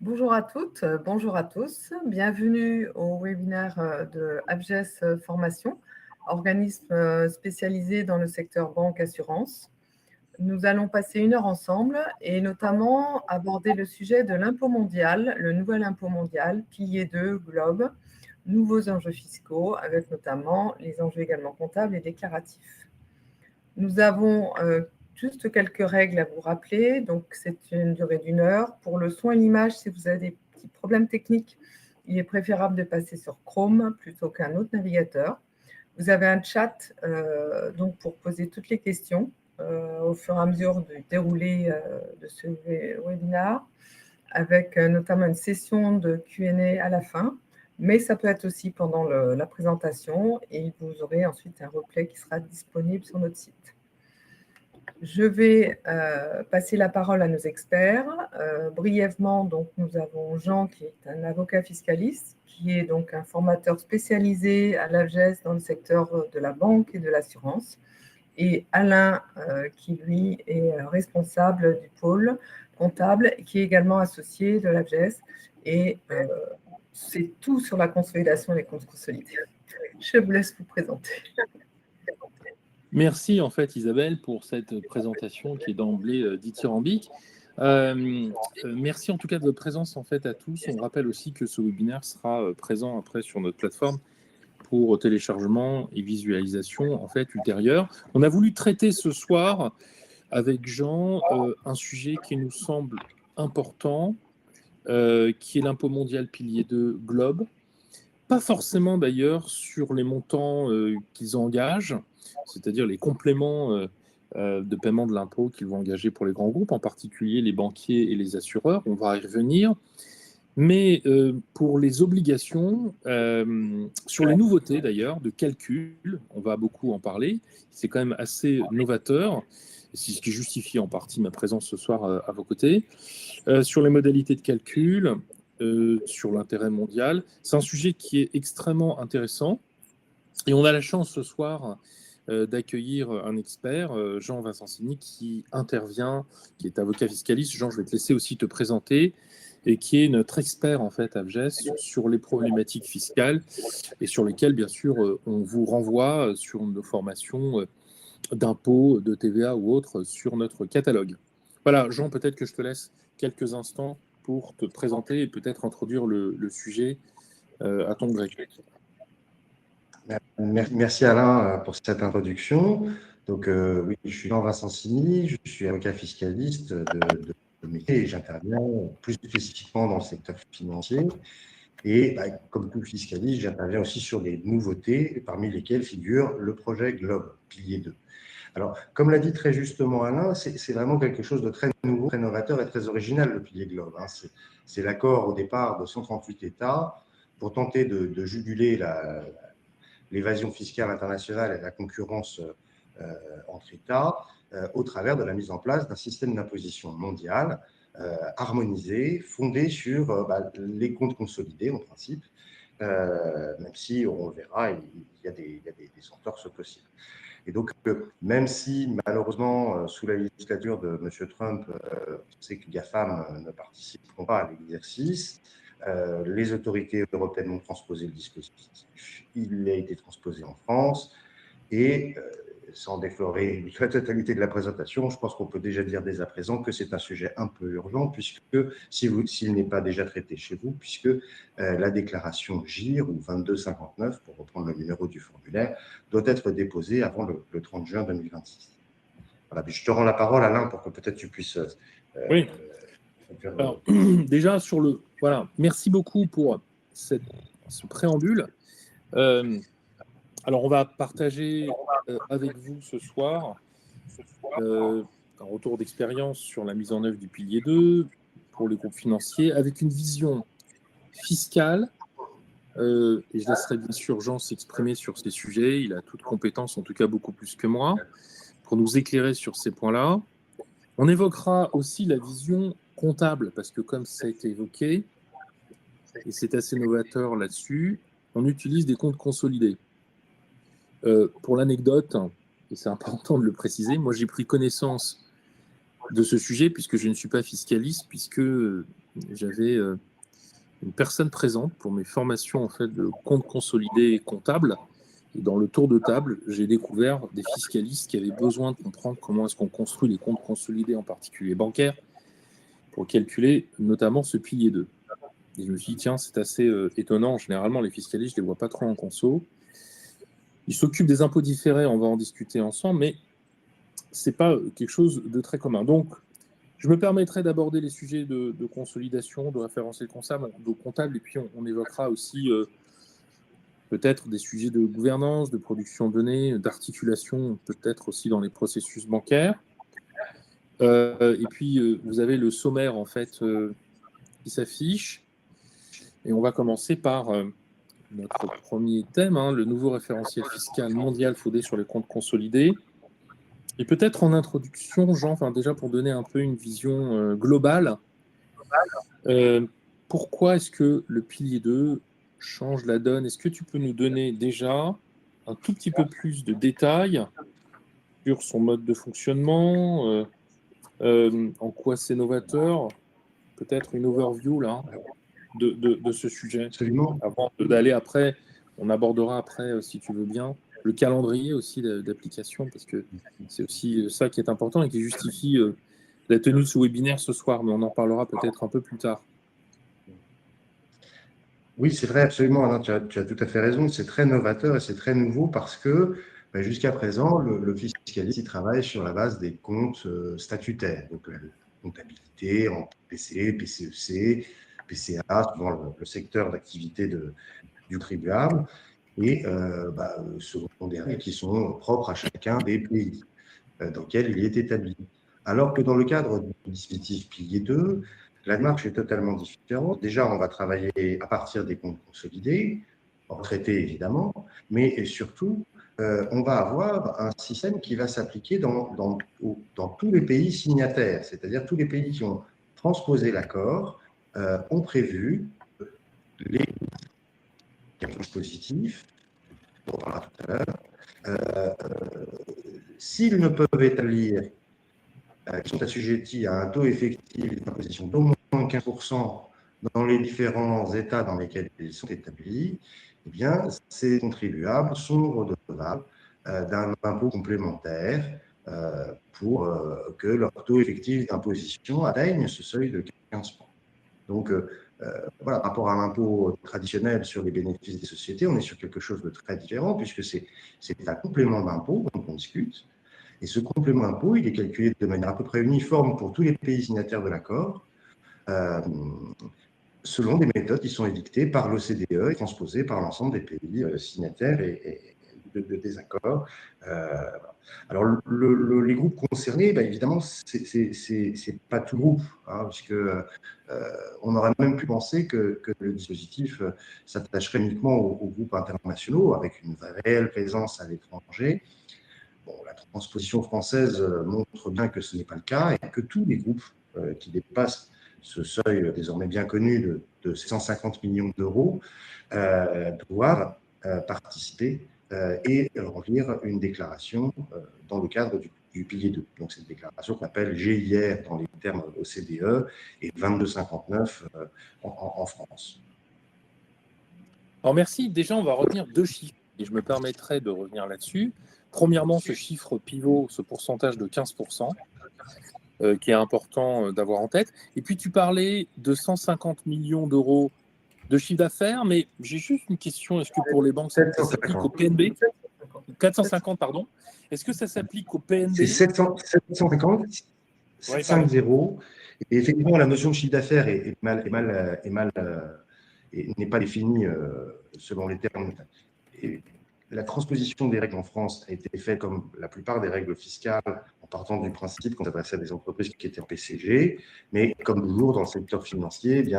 Bonjour à toutes, bonjour à tous. Bienvenue au webinaire de Abges Formation, organisme spécialisé dans le secteur banque-assurance. Nous allons passer 1 heure ensemble et notamment aborder le sujet de l'impôt mondial, le nouvel impôt mondial, pilier 2, Globe, nouveaux enjeux fiscaux, avec notamment les enjeux également comptables et déclaratifs. Nous avons juste quelques règles à vous rappeler. Donc, c'est une durée d'1 heure. Pour le son et l'image, si vous avez des petits problèmes techniques, il est préférable de passer sur Chrome plutôt qu'un autre navigateur. Vous avez un chat donc pour poser toutes les questions au fur et à mesure du déroulé de ce webinaire, avec notamment une session de Q&A à la fin. Mais ça peut être aussi pendant la présentation et vous aurez ensuite un replay qui sera disponible sur notre site. Je vais passer la parole à nos experts. Brièvement, donc, nous avons Jean, qui est un avocat fiscaliste, qui est donc un formateur spécialisé à l'AGES dans le secteur de la banque et de l'assurance, et Alain, qui lui est responsable du pôle comptable, qui est également associé de l'AGES, et c'est tout sur la consolidation des comptes consolidés. Je vous laisse vous présenter. Merci en fait Isabelle pour cette présentation qui est d'emblée dithyrambique. Merci en tout cas de votre présence en fait à tous. On rappelle aussi que ce webinaire sera présent après sur notre plateforme pour téléchargement et visualisation en fait ultérieure. On a voulu traiter ce soir avec Jean un sujet qui nous semble important, qui est l'impôt mondial pilier 2 Globe. Pas forcément d'ailleurs sur les montants qu'ils engagent, c'est-à-dire les compléments de paiement de l'impôt qu'ils vont engager pour les grands groupes, en particulier les banquiers et les assureurs, on va y revenir. Mais pour les obligations, sur les nouveautés d'ailleurs de calcul, on va beaucoup en parler, c'est quand même assez novateur, c'est ce qui justifie en partie ma présence ce soir à vos côtés. Sur les modalités de calcul, sur l'intérêt mondial. C'est un sujet qui est extrêmement intéressant et on a la chance ce soir d'accueillir un expert, Jean Vincencini, qui intervient, qui est avocat fiscaliste. Jean, je vais te laisser aussi te présenter, et qui est notre expert en fait à ABGES sur les problématiques fiscales et sur lesquelles bien sûr on vous renvoie sur nos formations d'impôts, de TVA ou autres sur notre catalogue. Voilà, Jean, peut-être que je te laisse quelques instants pour te présenter et peut-être introduire le sujet à ton gré. Merci Alain pour cette introduction. Donc oui, je suis Jean Vincencini, je suis avocat fiscaliste de métier et j'interviens plus spécifiquement dans le secteur financier. Et comme tout fiscaliste, j'interviens aussi sur des nouveautés, parmi lesquelles figure le projet Globe, pilier 2. Alors, comme l'a dit très justement Alain, c'est vraiment quelque chose de très nouveau, très novateur et très original, le pilier Globe. C'est l'accord au départ de 138 États pour tenter de juguler l'évasion fiscale internationale et la concurrence entre États au travers de la mise en place d'un système d'imposition mondial harmonisé, fondé sur les comptes consolidés en principe, même si on le verra, il y a des entorses possibles. Et donc, même si malheureusement, sous la législature de M. Trump, on sait que les GAFAM ne participeront pas à l'exercice, les autorités européennes ont transposé le dispositif. Il a été transposé en France et sans déflorer la totalité de la présentation, je pense qu'on peut déjà dire dès à présent que c'est un sujet un peu urgent, puisque s'il n'est pas déjà traité chez vous, puisque la déclaration GIR, ou 2259, pour reprendre le numéro du formulaire, doit être déposée avant le 30 juin 2026. Voilà, je te rends la parole, Alain, pour que peut-être tu puisses... Oui. Alors, déjà, voilà, merci beaucoup pour ce préambule. Alors, on va partager avec vous ce soir un retour d'expérience sur la mise en œuvre du pilier 2 pour les groupes financiers avec une vision fiscale. Et je laisserai bien sûr Jean s'exprimer sur ces sujets. Il a toute compétence, en tout cas beaucoup plus que moi, pour nous éclairer sur ces points-là. On évoquera aussi la vision comptable, parce que comme ça a été évoqué, et c'est assez novateur là-dessus, on utilise des comptes consolidés. Pour l'anecdote, et c'est important de le préciser, moi j'ai pris connaissance de ce sujet puisque je ne suis pas fiscaliste, puisque j'avais une personne présente pour mes formations en fait, de compte consolidé et comptable. Et dans le tour de table, j'ai découvert des fiscalistes qui avaient besoin de comprendre comment est-ce qu'on construit les comptes consolidés, en particulier bancaires, pour calculer notamment ce pilier 2. Et je me suis dit, tiens, c'est assez étonnant. Généralement, les fiscalistes, je ne les vois pas trop en conso. Ils s'occupent des impôts différés, on va en discuter ensemble, mais ce n'est pas quelque chose de très commun. Donc, je me permettrai d'aborder les sujets de consolidation, de référentiel comptable, et puis on évoquera aussi peut-être des sujets de gouvernance, de production de données, d'articulation, peut-être aussi dans les processus bancaires. Et puis, vous avez le sommaire, en fait, qui s'affiche. Et on va commencer par notre premier thème, le nouveau référentiel fiscal mondial fondé sur les comptes consolidés. Et peut-être en introduction, Jean, déjà pour donner un peu une vision globale, pourquoi est-ce que le pilier 2 change la donne? Est-ce que tu peux nous donner déjà un tout petit peu plus de détails sur son mode de fonctionnement, en quoi c'est novateur, peut-être une overview là, de ce sujet. Absolument. Avant d'aller après, on abordera après, si tu veux bien, le calendrier aussi d'application, parce que c'est aussi ça qui est important et qui justifie la tenue de ce webinaire ce soir, mais on en parlera peut-être un peu plus tard. Oui, c'est vrai, absolument, Alain, tu as tout à fait raison. C'est très novateur et c'est très nouveau parce que jusqu'à présent, le fiscaliste il travaille sur la base des comptes statutaires, donc la comptabilité en PC, PCEC, PCA, suivant le secteur d'activité du contribuable, et secondaires qui sont propres à chacun des pays dans lesquels il est établi. Alors que dans le cadre du dispositif pilier 2, la démarche est totalement différente. Déjà, on va travailler à partir des comptes consolidés, retraités évidemment, mais surtout, on va avoir un système qui va s'appliquer dans tous les pays signataires, c'est-à-dire tous les pays qui ont transposé l'accord ont prévu les dispositifs, on en parlera tout à l'heure, s'ils ne peuvent établir qui sont assujettis à un taux effectif d'imposition d'au moins 15% dans les différents États dans lesquels ils sont établis, eh bien, ces contribuables sont redevables d'un impôt complémentaire pour que leur taux effectif d'imposition atteigne ce seuil de 15%. Donc, voilà, par rapport à l'impôt traditionnel sur les bénéfices des sociétés, on est sur quelque chose de très différent puisque c'est un complément d'impôt dont on discute. Et ce complément d'impôt, il est calculé de manière à peu près uniforme pour tous les pays signataires de l'accord, selon des méthodes qui sont édictées par l'OCDE et transposées par l'ensemble des pays signataires et des accords. Alors, les groupes concernés, évidemment, c'est pas tout groupe, puisque on aurait même pu penser que le dispositif s'attacherait uniquement aux groupes internationaux, avec une réelle présence à l'étranger. Bon, la transposition française montre bien que ce n'est pas le cas et que tous les groupes qui dépassent ce seuil désormais bien connu de 150 millions d'euros doivent participer et remplir une déclaration dans le cadre du pilier 2. Donc, c'est une déclaration qu'on appelle GIR dans les termes OCDE et 2259 en France. Alors merci. Déjà, on va retenir 2 chiffres et je me permettrai de revenir là-dessus. Premièrement, ce chiffre pivot, ce pourcentage de 15%, qui est important d'avoir en tête. Et puis, tu parlais de 150 millions d'euros de chiffre d'affaires, mais j'ai juste une question. Est-ce que pour les banques, ça s'applique au PNB? 450, pardon. Est-ce que ça s'applique au PNB? C'est 750, 750. Et effectivement, la notion de chiffre d'affaires n'est pas définie selon les termes. Et la transposition des règles en France a été faite comme la plupart des règles fiscales en partant du principe qu'on s'adressait à des entreprises qui étaient en PCG, mais comme toujours dans le secteur financier,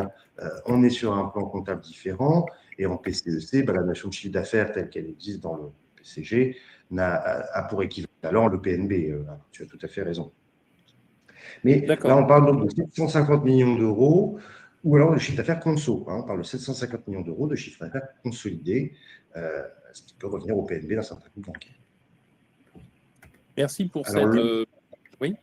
on est sur un plan comptable différent et en PCEC, la notion de chiffre d'affaires telle qu'elle existe dans le PCG a pour équivalent le PNB. Tu as tout à fait raison. Mais là, on parle donc de 750 millions d'euros ou alors le chiffre d'affaires conso. On parle de 750 millions d'euros de chiffre d'affaires consolidé, ce qui peut revenir au PNB d'un certain groupe bancaire. Merci pour alors, cette… Oui.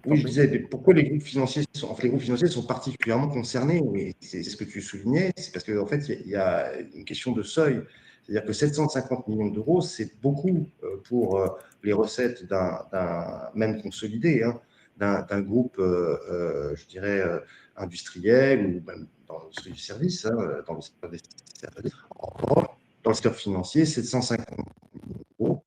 Oui, je disais, mais pourquoi les groupes financiers sont particulièrement concernés? Oui, c'est ce que tu soulignais, c'est parce qu'en fait, il y a une question de seuil. C'est-à-dire que 750 millions d'euros, c'est beaucoup pour les recettes même consolidé, hein, d'un groupe, je dirais, industriel ou même dans l'industrie du service, hein, dans le secteur des services. Dans le secteur financier, 750 millions d'euros,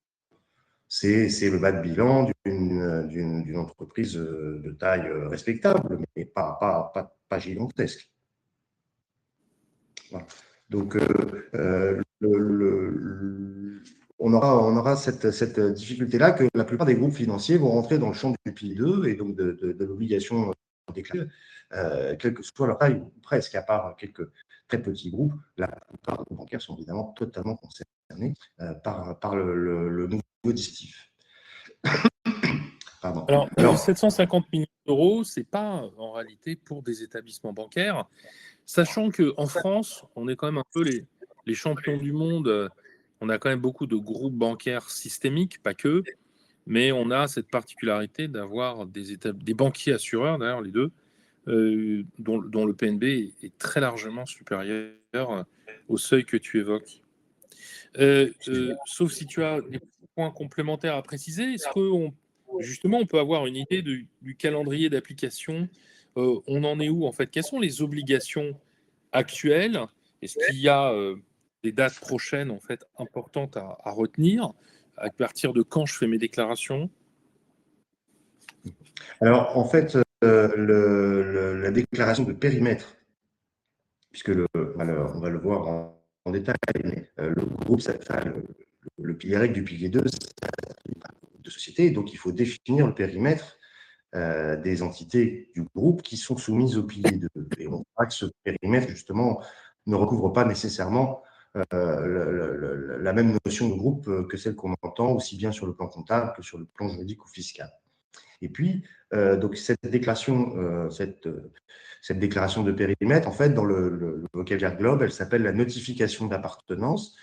c'est le bas de bilan d'une entreprise de taille respectable, mais pas gigantesque. Voilà. Donc, on aura cette difficulté-là que la plupart des groupes financiers vont rentrer dans le champ du pilier 2 et donc de l'obligation déclarée, quelle que soit leur taille, ou presque, à part quelques très petits groupes. La plupart des groupes bancaires sont évidemment totalement concernés par le nouveau dispositif. Pardon. Alors, 750 millions d'euros, ce n'est pas en réalité pour des établissements bancaires, sachant qu'en France, on est quand même un peu les champions du monde. On a quand même beaucoup de groupes bancaires systémiques, pas que, mais on a cette particularité d'avoir des banquiers assureurs, d'ailleurs les deux, dont le PNB est très largement supérieur au seuil que tu évoques. Sauf si tu as des points complémentaires à préciser, est-ce qu'on justement on peut avoir une idée du calendrier d'application? On en est où en fait? Quelles sont les obligations actuelles? Est-ce qu'il y a des dates prochaines en fait importantes à retenir? À partir de quand je fais mes déclarations? Alors, en fait, la déclaration de périmètre, puisque on va le voir en détail, mais le groupe, le pilier règle du pilier 2, c'est de société, donc il faut définir le périmètre des entités du groupe qui sont soumises au pilier 2. Et on voit que ce périmètre, justement, ne recouvre pas nécessairement la même notion de groupe que celle qu'on entend aussi bien sur le plan comptable que sur le plan juridique ou fiscal. Et puis, donc cette déclaration de périmètre, en fait, dans le vocabulaire Globe, elle s'appelle la notification d'appartenance.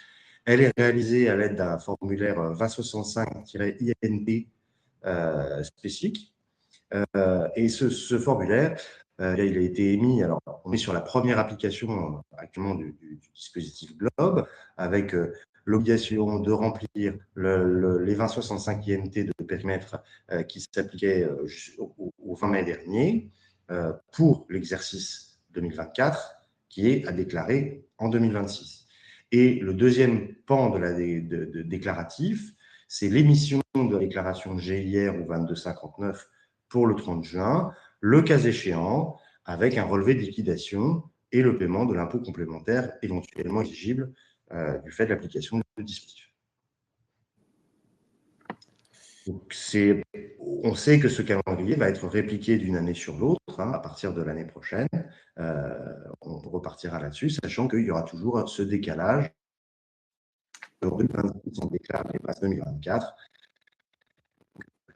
Elle est réalisée à l'aide d'un formulaire 2065-INP spécifique. Et ce formulaire, il a été émis, alors on est sur la première application actuellement du dispositif Globe, avec l'obligation de remplir les 2065 INT de périmètre qui s'appliquaient au 20 mai dernier pour l'exercice 2024, qui est à déclarer en 2026. Et le deuxième pan de déclaratif, c'est l'émission de la déclaration GIR au 2259 pour le 30 juin, le cas échéant, avec un relevé de liquidation et le paiement de l'impôt complémentaire éventuellement éligible du fait de l'application du dispositif. Donc on sait que ce calendrier va être répliqué d'une année sur l'autre, hein, à partir de l'année prochaine. On repartira là-dessus, sachant qu'il y aura toujours ce décalage. En 2026, on déclare les bases 2024.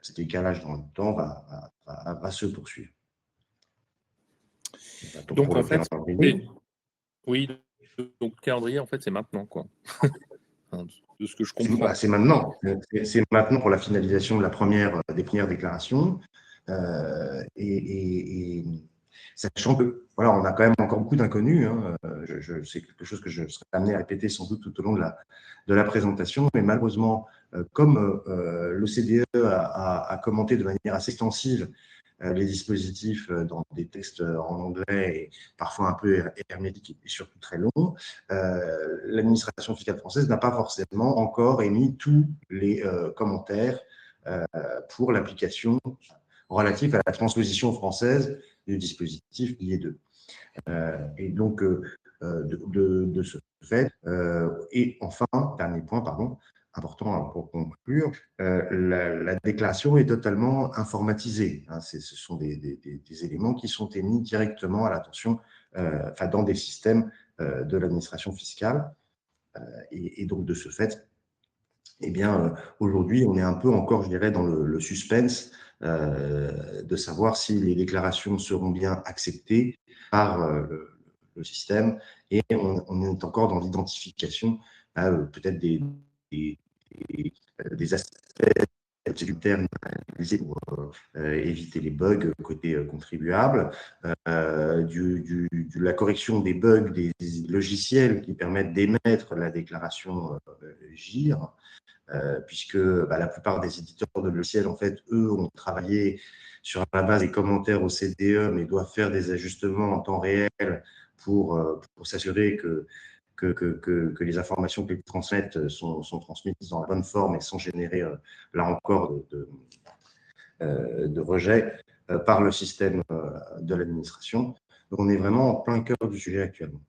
Ce décalage dans le temps va se poursuivre. Donc en fait, oui, donc le calendrier, en fait, c'est maintenant, quoi. De ce que je comprends. C'est maintenant. C'est maintenant pour la finalisation des premières déclarations. Et sachant que, voilà, on a quand même encore beaucoup d'inconnus. Hein. C'est quelque chose que je serai amené à répéter sans doute tout au long de la présentation. Mais malheureusement, comme l'OCDE a commenté de manière assez extensive les dispositifs dans des textes en anglais et parfois un peu hermétiques et surtout très longs, l'administration fiscale française n'a pas forcément encore émis tous les commentaires pour l'application relative à la transposition française du dispositif pilier 2. Et donc, de ce fait, et enfin, dernier point, pardon, important pour conclure, la déclaration est totalement informatisée. Hein, ce sont des éléments qui sont émis directement à l'attention, dans des systèmes de l'administration fiscale. Et donc, de ce fait, eh bien, aujourd'hui, on est un peu encore, je dirais, dans le suspense de savoir si les déclarations seront bien acceptées par le système, et on est encore dans l'identification peut-être des aspects tributaire pour éviter les bugs côté contribuable, de la correction des bugs des logiciels qui permettent d'émettre la déclaration GIR, puisque la plupart des éditeurs de logiciels, en fait, eux, ont travaillé sur la base des commentaires au CDE, mais doivent faire des ajustements en temps réel pour s'assurer que les informations qu'ils transmettent sont transmises dans la bonne forme et sans générer, là encore, de rejet par le système de l'administration. Donc, on est vraiment en plein cœur du sujet actuellement.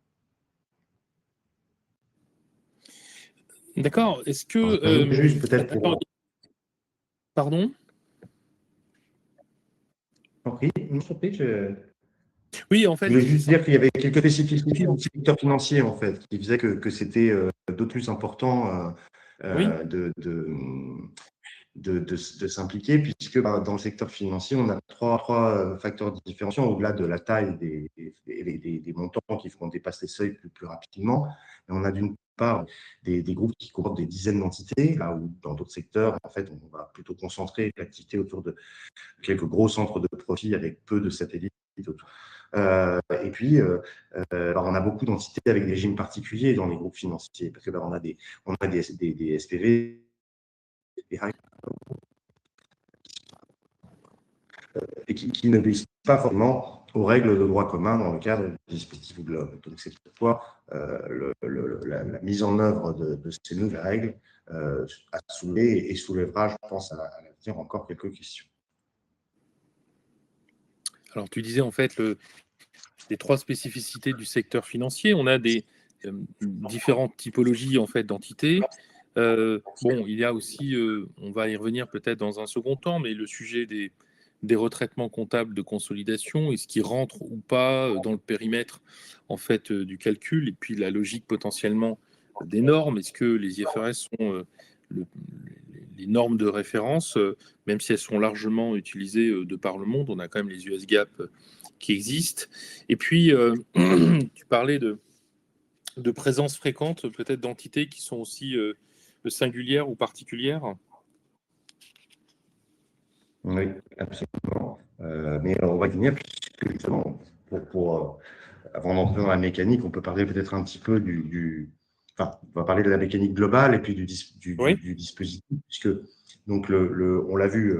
D'accord. Est-ce que... juste peut-être pour... Pardon ? Oui, en fait, je voulais juste dire qu'il y avait quelques spécificités du secteur financier, en fait, qui faisaient que c'était d'autant plus important oui. de s'impliquer, puisque dans le secteur financier, on a trois facteurs différenciants au-delà de la taille des montants qui feront dépasser les seuils plus rapidement. Et on a d'une part des groupes qui comportent des dizaines d'entités, là où dans d'autres secteurs, en fait, on va plutôt concentrer l'activité autour de quelques gros centres de profit avec peu de satellites autour. Et puis, on a beaucoup d'entités avec des régimes particuliers dans les groupes financiers, parce que on a des SPV, et qui n'obéissent pas forcément aux règles de droit commun dans le cadre du dispositif Globe. Donc, c'est pourquoi la mise en œuvre de ces nouvelles règles a soulevé et soulèvera, je pense, à l'avenir encore quelques questions. Alors, tu disais en fait les trois spécificités du secteur financier. On a des différentes typologies en fait d'entités. Bon, il y a aussi, on va y revenir peut-être dans un second temps, mais le sujet des retraitements comptables de consolidation et ce qui rentre ou pas dans le périmètre en fait du calcul, et puis la logique potentiellement des normes. Est-ce que les IFRS sont les normes de référence, même si elles sont largement utilisées de par le monde? On a quand même les US GAAP qui existent. Et puis, tu parlais de présence fréquente, peut-être d'entités qui sont aussi singulières ou particulières. Oui, absolument. Mais on va venir, puisque justement, avant d'entrer dans la mécanique, on peut parler peut-être un petit peu enfin, on va parler de la mécanique globale et puis du dispositif, puisque donc on l'a vu,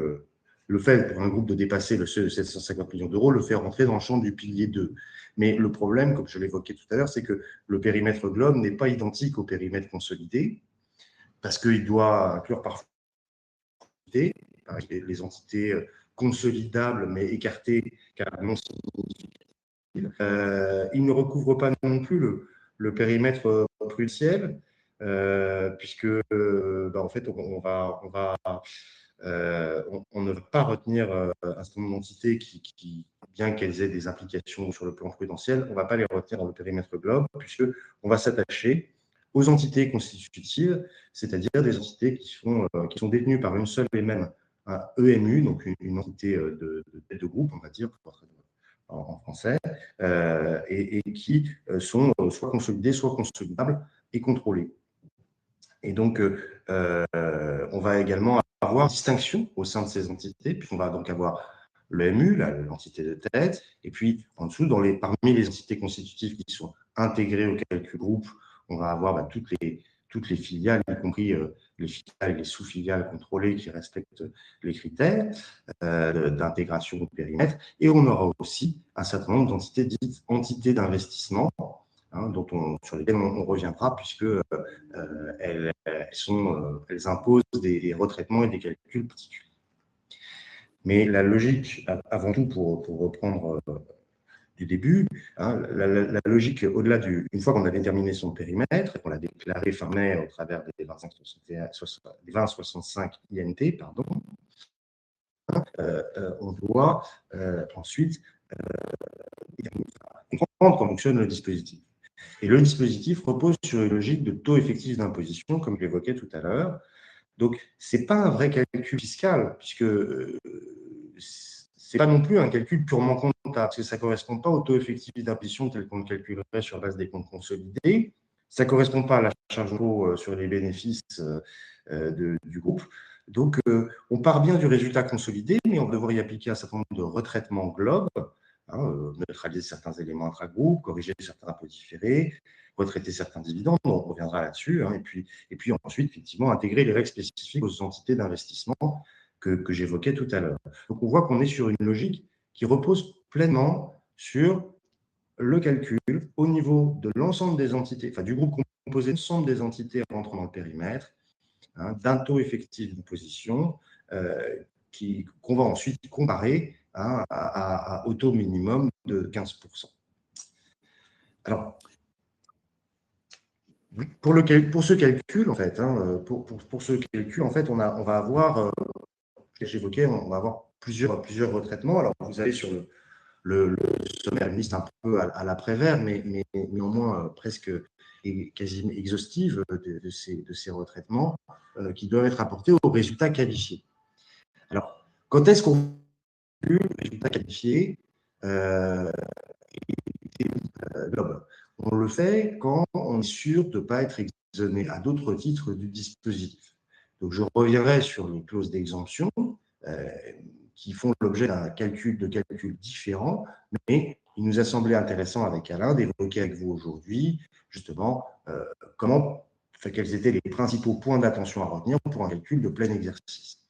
le fait pour un groupe de dépasser le seuil de 750 millions d'euros le fait rentrer dans le champ du pilier 2. Mais le problème, comme je l'évoquais tout à l'heure, c'est que le périmètre Globe n'est pas identique au périmètre consolidé, parce qu'il doit inclure parfois les entités consolidables mais écartées car non significatives. Il ne recouvre pas non plus le périmètre prudentiel, puisque en fait on ne va pas retenir un certain nombre d'entités qui, bien qu'elles aient des implications sur le plan prudentiel, on ne va pas les retenir dans le périmètre Globe, puisqu'on va s'attacher aux entités constitutives, c'est-à-dire des entités qui sont détenues par une seule et même EMU, donc une entité de groupe, on va dire, en français, et qui sont soit consolidées, soit consolidables et contrôlées. Et donc, on va également avoir distinction au sein de ces entités, puisqu'on va donc avoir l'EMU, l'entité de tête, et puis en dessous, parmi les entités constitutives qui sont intégrées au calcul groupe, on va avoir toutes les filiales, y compris les filiales et les sous-filiales contrôlées qui respectent les critères d'intégration au périmètre. Et on aura aussi un certain nombre d'entités dites entités d'investissement, sur lesquelles on reviendra, puisque elles imposent des retraitements et des calculs particuliers. Mais la logique, avant tout, pour reprendre du début, la logique, au-delà une fois qu'on a déterminé son périmètre, qu'on l'a déclaré fin mai au travers des 2065 INT, pardon, on doit ensuite comprendre comment fonctionne le dispositif. Et le dispositif repose sur une logique de taux effectif d'imposition, comme je l'évoquais tout à l'heure. Donc, ce n'est pas un vrai calcul fiscal, puisque ce n'est pas non plus un calcul purement comptable, parce que ça ne correspond pas au taux effectif d'imposition tel qu'on le calculerait sur base des comptes consolidés. Ça ne correspond pas à la charge d'impôt sur les bénéfices du groupe. Donc, on part bien du résultat consolidé, mais on devrait y appliquer un certain nombre de retraitements globes, neutraliser certains éléments intra-groupes, corriger certains impôts différés, retraiter certains dividendes, on reviendra là-dessus, et puis ensuite, effectivement, intégrer les règles spécifiques aux entités d'investissement que j'évoquais tout à l'heure. Donc, on voit qu'on est sur une logique qui repose pleinement sur le calcul au niveau de l'ensemble des entités, enfin du groupe composé de l'ensemble des entités rentrant dans le périmètre, d'un taux effectif d'imposition qu'on va ensuite comparer au taux minimum de 15%. Alors, pour ce calcul, en fait, on va avoir, j'évoquais, on va avoir plusieurs retraitements. Alors, vous avez sur le sommaire une liste un peu à l'après-vert, mais néanmoins presque et quasiment exhaustive de ces retraitements qui doivent être apportés aux résultats qualifiés. Alors, quand est-ce qu'on calcule le résultat qualifié on le fait quand on est sûr de ne pas être exonéré à d'autres titres du dispositif. Donc, je reviendrai sur les clauses d'exemption qui font l'objet d'un calcul différent, mais il nous a semblé intéressant avec Alain d'évoquer avec vous aujourd'hui justement quels étaient les principaux points d'attention à retenir pour un calcul de plein exercice.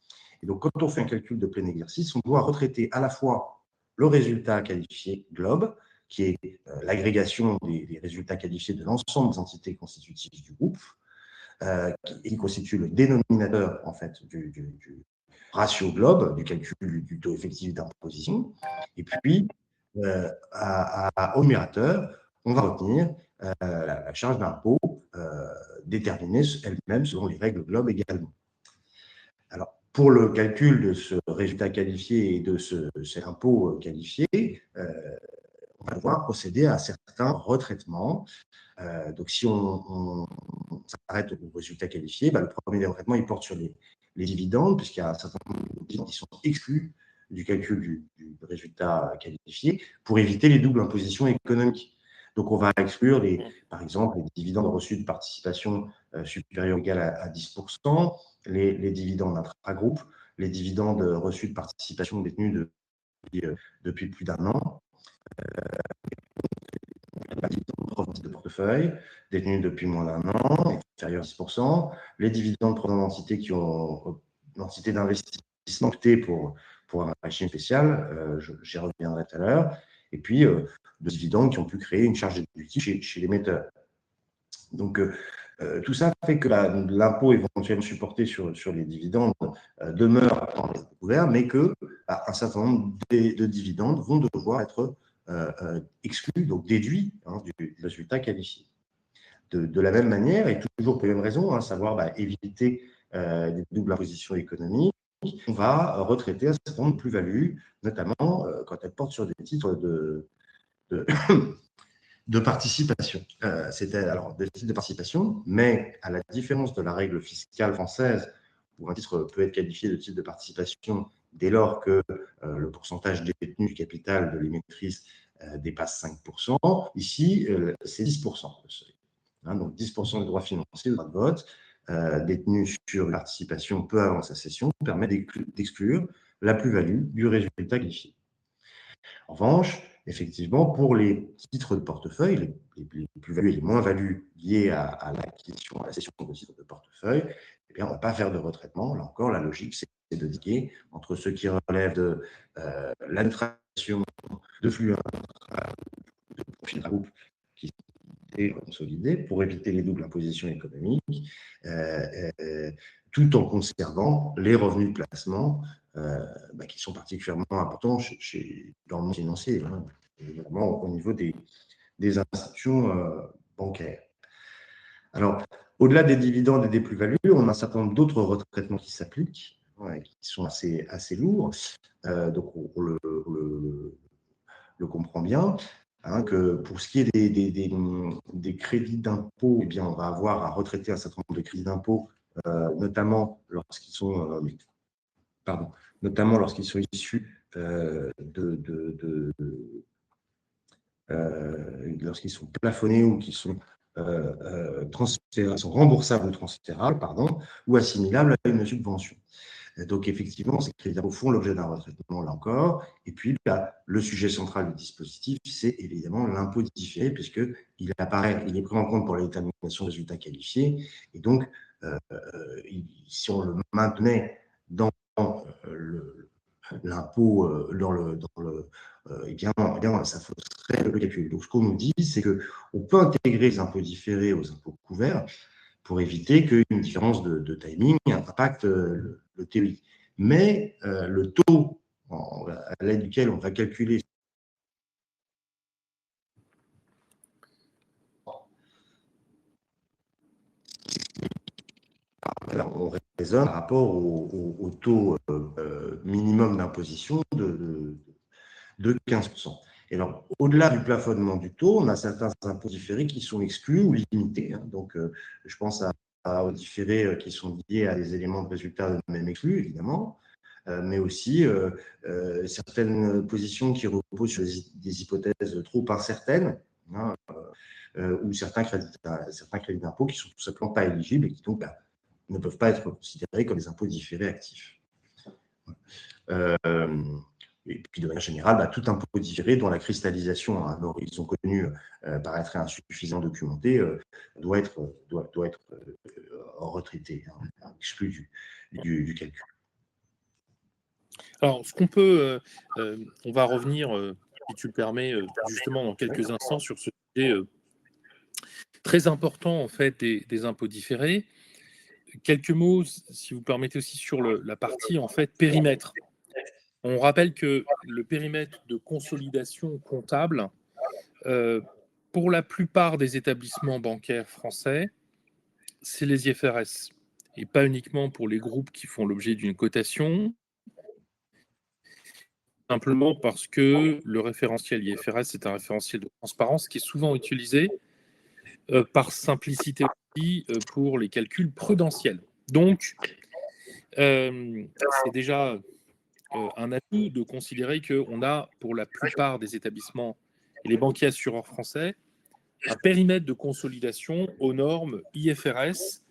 Et donc, quand on fait un calcul de plein exercice, on doit retraiter à la fois le résultat qualifié globe, qui est l'agrégation des résultats qualifiés de l'ensemble des entités constitutives du groupe, qui constitue le dénominateur en fait du ratio globe, du calcul du taux effectif d'imposition. Et puis, au numérateur, on va retenir la charge d'impôt déterminée elle-même selon les règles globe également. Alors, pour le calcul de ce résultat qualifié et de cet impôt qualifié, on va devoir procéder à certains retraitements. Donc, si on s'arrête au résultat qualifié, le premier des retraitements, il porte sur les dividendes, puisqu'il y a un certain nombre de dividendes qui sont exclus du calcul du résultat qualifié pour éviter les doubles impositions économiques. Donc, on va exclure, par exemple, les dividendes reçus de participation supérieurs ou égaux à 10%, les dividendes intra-groupe, les dividendes reçus de participation détenus depuis plus d'un an, de portefeuille détenus depuis moins d'un an, inférieur à 10%, les dividendes provenant d'entités qui ont l'entité d'investissement opté pour un régime spécial, j'y reviendrai tout à l'heure, et puis de dividendes qui ont pu créer une charge déductive chez l'émetteur. Donc, tout ça fait que l'impôt éventuellement supporté sur les dividendes demeure en couvert, mais qu'un certain nombre de dividendes vont devoir être exclus, donc déduits du résultat qualifié. De la même manière, et toujours pour les mêmes raisons, à savoir éviter des doubles impositions économiques, on va retraiter un certain nombre de plus-values, notamment quand elles portent sur des titres de participation. Alors des titres de participation, mais à la différence de la règle fiscale française, où un titre peut être qualifié de titre de participation dès lors que le pourcentage détenu du capital de l'émettrice dépasse 5%, ici, c'est 10%. Donc 10% des droits financiers, le droit de vote, détenus sur une participation peu avant sa cession, permet d'exclure la plus-value du résultat qualifié. En revanche, effectivement, pour les titres de portefeuille, les plus-values et les moins-values liées à l'acquisition, à la cession de titres de portefeuille, on ne va pas faire de retraitement. Là encore, la logique, c'est de diguer entre ce qui relève de l'administration de flux de profil de groupe qui est consolidé pour éviter les doubles impositions économiques, tout en conservant les revenus de placement qui sont particulièrement importants dans le monde financier, évidemment au niveau des institutions bancaires. Alors, au-delà des dividendes et des plus-values, on a un certain nombre d'autres retraitements qui s'appliquent, qui sont assez lourds. Donc, on le comprend bien. Que pour ce qui est des crédits d'impôt, on va avoir à retraiter un certain nombre de crédits d'impôt, notamment lorsqu'ils sont issus lorsqu'ils sont plafonnés ou qui sont sont remboursables ou transférables, ou assimilables à une subvention. Donc, effectivement, ces crédits d'impôt font l'objet d'un retraitement, là encore. Et puis, le sujet central du dispositif, c'est évidemment l'impôt différé, puisqu'il apparaît, il est pris en compte pour la détermination des résultats qualifiés. Et donc, si on le maintenait dans l'impôt, eh bien, ça fausserait le calcul. Donc, ce qu'on nous dit, c'est qu'on peut intégrer les impôts différés aux impôts couverts pour éviter qu'une différence de timing impacte le TEI. Mais le taux à l'aide duquel on va calculer, alors on raisonne par rapport au taux minimum d'imposition de 15%. Et alors, au-delà du plafonnement du taux, on a certains impôts différés qui sont exclus ou limités. Donc, je pense aux différés qui sont liés à des éléments de résultat même exclus, évidemment, mais aussi certaines positions qui reposent sur des hypothèses trop incertaines, ou certains crédits d'impôt qui sont tout simplement pas éligibles et qui donc ne peuvent pas être considérés comme des impôts différés actifs. Et puis, de manière générale, tout impôt différé dont la cristallisation à un horizon connu paraîtrait insuffisant documenté doit être retraité, exclu du calcul. Alors, ce qu'on peut, on va revenir, si tu le permets, justement dans quelques instants sur ce sujet très important en fait des impôts différés. Quelques mots, si vous permettez aussi, sur la partie en fait périmètre. On rappelle que le périmètre de consolidation comptable, pour la plupart des établissements bancaires français, c'est les IFRS, et pas uniquement pour les groupes qui font l'objet d'une cotation, simplement parce que le référentiel IFRS est un référentiel de transparence qui est souvent utilisé par simplicité aussi pour les calculs prudentiels. Donc, c'est déjà un atout de considérer qu'on a, pour la plupart des établissements et les banquiers assureurs français, un périmètre de consolidation aux normes IFRS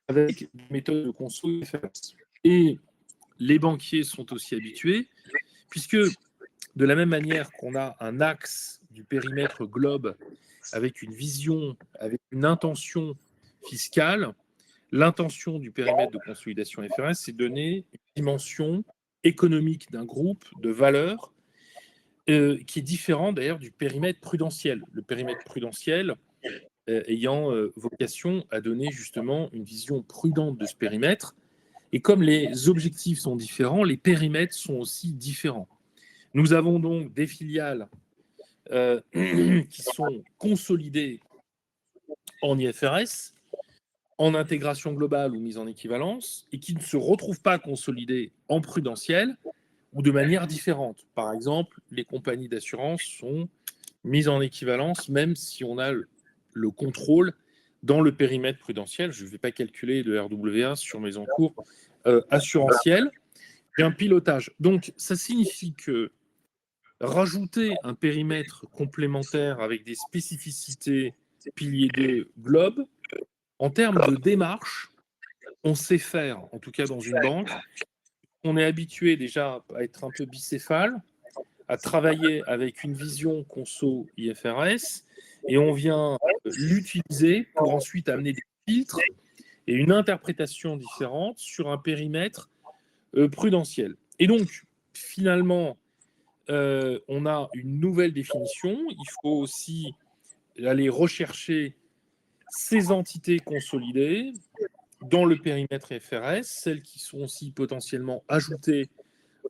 avec des méthodes de conso IFRS. Et les banquiers sont aussi habitués, puisque de la même manière qu'on a un axe du périmètre globe avec une vision, avec une intention fiscale, l'intention du périmètre de consolidation IFRS, c'est donner une dimension économique d'un groupe de valeurs qui est différent d'ailleurs du périmètre prudentiel. Le périmètre prudentiel ayant vocation à donner justement une vision prudente de ce périmètre. Et comme les objectifs sont différents, les périmètres sont aussi différents. Nous avons donc des filiales qui sont consolidées en IFRS, en intégration globale ou mise en équivalence, et qui ne se retrouvent pas consolidées en prudentiel ou de manière différente. Par exemple, les compagnies d'assurance sont mises en équivalence, même si on a le contrôle dans le périmètre prudentiel. Je ne vais pas calculer de RWA sur mes encours assurantiels. J'ai un pilotage. Donc, ça signifie que rajouter un périmètre complémentaire avec des spécificités piliers 2 globe, en termes de démarche, on sait faire, en tout cas dans une banque. On est habitué déjà à être un peu bicéphale, à travailler avec une vision conso IFRS, et on vient l'utiliser pour ensuite amener des filtres et une interprétation différente sur un périmètre prudentiel. Et donc, finalement, on a une nouvelle définition. Il faut aussi aller rechercher ces entités consolidées dans le périmètre IFRS, celles qui sont aussi potentiellement ajoutées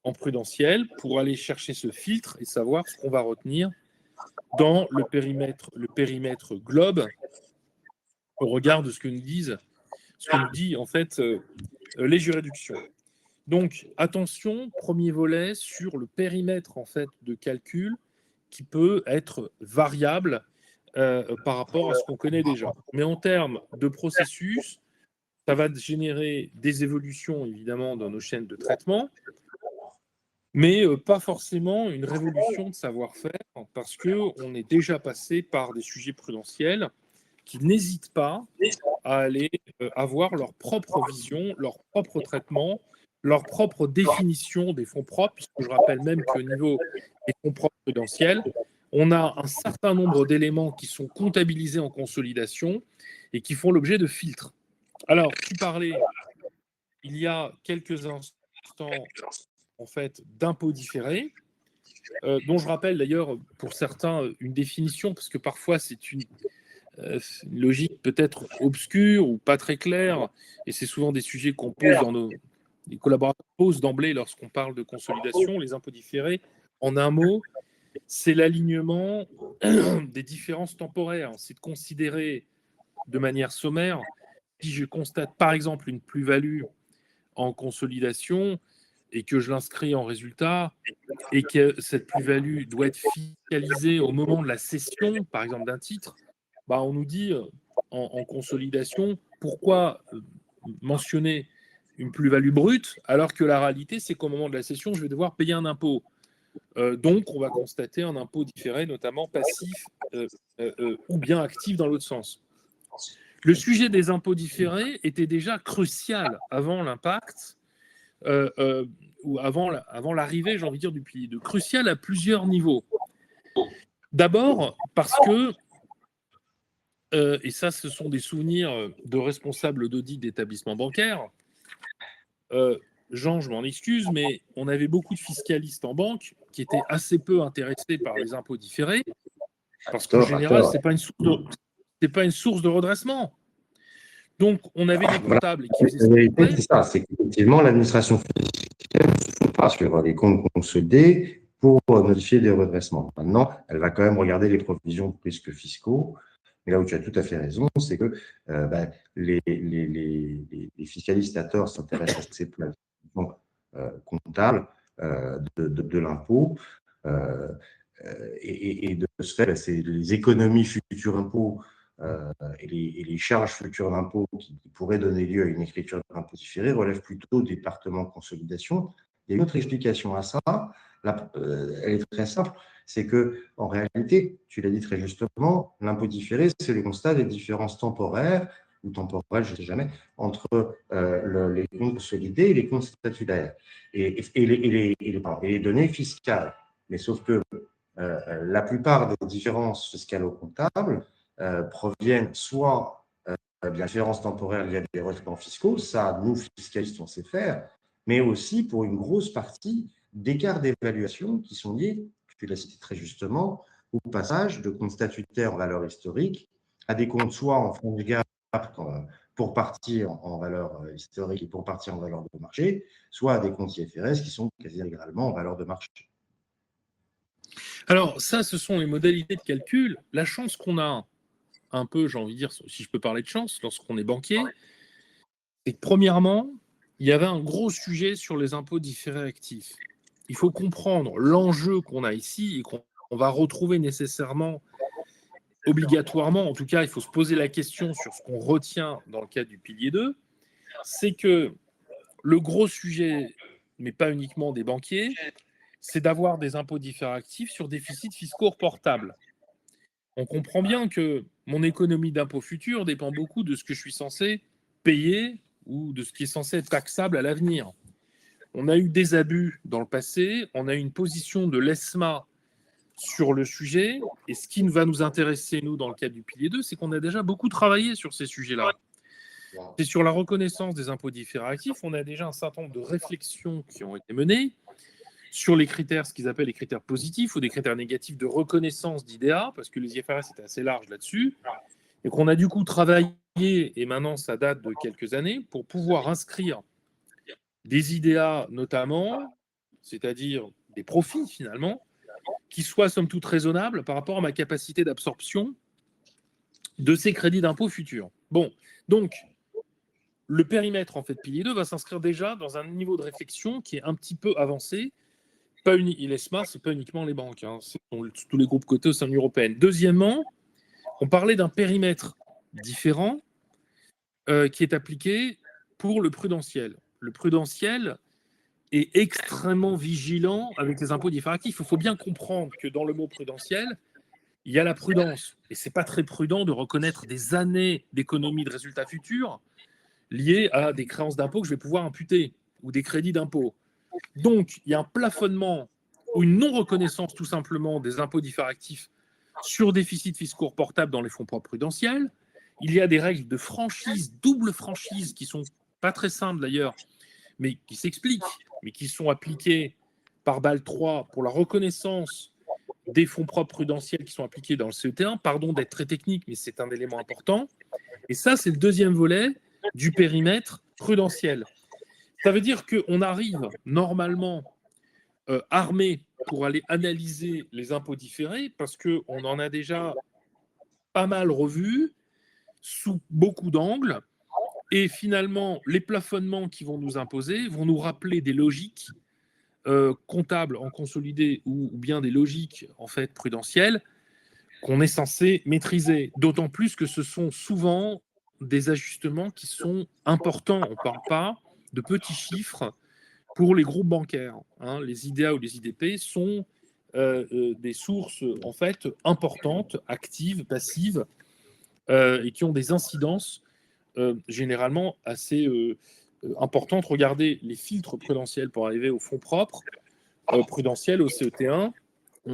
en prudentiel, pour aller chercher ce filtre et savoir ce qu'on va retenir dans le périmètre globe au regard de ce que nous dit en fait les juridictions. Donc attention, premier volet sur le périmètre en fait de calcul qui peut être variable par rapport à ce qu'on connaît déjà. Mais en termes de processus, ça va générer des évolutions évidemment dans nos chaînes de traitement, mais pas forcément une révolution de savoir-faire, parce qu'on est déjà passé par des sujets prudentiels qui n'hésitent pas à aller avoir leur propre vision, leur propre traitement, leur propre définition des fonds propres, puisque je rappelle même qu'au niveau des fonds propres prudentiels, on a un certain nombre d'éléments qui sont comptabilisés en consolidation et qui font l'objet de filtres. Alors, tu parlais il y a quelques instants en fait d'impôts différés, dont je rappelle d'ailleurs pour certains une définition, parce que parfois c'est une logique peut-être obscure ou pas très claire, et c'est souvent des sujets qu'on pose les collaborateurs posent d'emblée lorsqu'on parle de consolidation. Les impôts différés, en un mot, c'est l'alignement des différences temporaires. C'est de considérer de manière sommaire, si je constate par exemple une plus-value en consolidation et que je l'inscris en résultat, et que cette plus-value doit être fiscalisée au moment de la cession, par exemple, d'un titre, bah, on nous dit en consolidation, pourquoi mentionner une plus-value brute alors que la réalité, c'est qu'au moment de la cession, je vais devoir payer un impôt. Donc, on va constater un impôt différé, notamment passif ou bien actif dans l'autre sens. Le sujet des impôts différés était déjà crucial avant l'impact, ou avant l'arrivée, j'ai envie de dire, du pilier 2. Crucial à plusieurs niveaux. D'abord, parce que, et ça, ce sont des souvenirs de responsables d'audit d'établissements bancaires, Jean, je m'en excuse, mais on avait beaucoup de fiscalistes en banque qui étaient assez peu intéressés par les impôts différés, parce qu'en général, ce n'est pas une source de redressement. Donc, on avait des comptables qui faisaient La vérité, ça. c'est ça, c'est qu'effectivement, l'administration fiscale ne se fonde pas sur les comptes consolidés pour notifier des redressements. Maintenant, elle va quand même regarder les provisions de risques fiscaux. Et là où tu as tout à fait raison, c'est que les fiscalistes à tort s'intéressent à ces plans comptables de l'impôt. Et de ce fait, c'est les économies futures impôts et les charges futures d'impôts qui pourraient donner lieu à une écriture d'impôt différé relèvent plutôt du département de consolidation. Il y a une autre explication à ça, elle est très simple, c'est qu'en réalité, tu l'as dit très justement, l'impôt différé, c'est le constat des différences temporaires ou temporelles, je ne sais jamais, entre les comptes consolidés et les comptes statutaires et les données fiscales. Mais sauf que la plupart des différences fiscalo-comptables proviennent soit de la différence temporaire liée à des redressements fiscaux, ça, nous, fiscalistes, on sait faire, mais aussi pour une grosse partie d'écarts d'évaluation qui sont liés, tu l'as cité très justement, au passage de comptes statutaires en valeur historique à des comptes soit en French GAAP pour partie en valeur historique et pour partie en valeur de marché, soit à des comptes IFRS qui sont quasi intégralement en valeur de marché. Alors, ça, ce sont les modalités de calcul. La chance qu'on a, un peu, j'ai envie de dire, si je peux parler de chance, lorsqu'on est banquier, c'est que premièrement, il y avait un gros sujet sur les impôts différés actifs. Il faut comprendre l'enjeu qu'on a ici et qu'on va retrouver nécessairement, obligatoirement, en tout cas, il faut se poser la question sur ce qu'on retient dans le cadre du pilier 2, c'est que le gros sujet, mais pas uniquement des banquiers, c'est d'avoir des impôts différés actifs sur déficits fiscaux reportables. On comprend bien que mon économie d'impôt futur dépend beaucoup de ce que je suis censé payer ou de ce qui est censé être taxable à l'avenir. On a eu des abus dans le passé, on a eu une position de l'ESMA sur le sujet, et ce qui va nous intéresser, nous, dans le cadre du pilier 2, c'est qu'on a déjà beaucoup travaillé sur ces sujets-là. C'est sur la reconnaissance des impôts différés actifs, on a déjà un certain nombre de réflexions qui ont été menées sur les critères, ce qu'ils appellent les critères positifs ou des critères négatifs de reconnaissance d'IDA, parce que les IFRS étaient assez larges là-dessus, et qu'on a du coup travaillé, et maintenant ça date de quelques années, pour pouvoir inscrire des IDA notamment, c'est-à-dire des profits finalement, qui soient somme toute raisonnables par rapport à ma capacité d'absorption de ces crédits d'impôt futurs. Bon, donc le périmètre en fait pilier 2 va s'inscrire déjà dans un niveau de réflexion qui est un petit peu avancé. L'ESMA, ce n'est pas uniquement les banques, hein, c'est tous les groupes cotés au sein de l'Union européenne. Deuxièmement, on parlait d'un périmètre différent qui est appliqué pour le prudentiel. Le prudentiel, est extrêmement vigilant avec les impôts différactifs. Il faut bien comprendre que dans le mot prudentiel, il y a la prudence. Et ce n'est pas très prudent de reconnaître des années d'économie de résultats futurs liées à des créances d'impôts que je vais pouvoir imputer ou des crédits d'impôt. Donc, il y a un plafonnement ou une non-reconnaissance tout simplement des impôts différactifs sur déficit fiscaux reportables dans les fonds propres prudentiels. Il y a des règles de franchise, double franchise, qui sont pas très simples d'ailleurs, mais qui s'expliquent, mais qui sont appliquées par BAL 3 pour la reconnaissance des fonds propres prudentiels qui sont appliqués dans le CET1. Pardon d'être très technique, mais c'est un élément important. Et ça, c'est le deuxième volet du périmètre prudentiel. Ça veut dire qu'on arrive normalement armé pour aller analyser les impôts différés parce qu'on en a déjà pas mal revu sous beaucoup d'angles. Et finalement, les plafonnements qui vont nous imposer vont nous rappeler des logiques comptables en consolidé ou bien des logiques en fait prudentielles qu'on est censé maîtriser. D'autant plus que ce sont souvent des ajustements qui sont importants. On ne parle pas de petits chiffres pour les groupes bancaires. Hein. Les IDA ou les IDP sont des sources en fait importantes, actives, passives, et qui ont des incidences généralement assez importantes. Regardez les filtres prudentiels pour arriver aux fonds propres prudentiels, au CET1.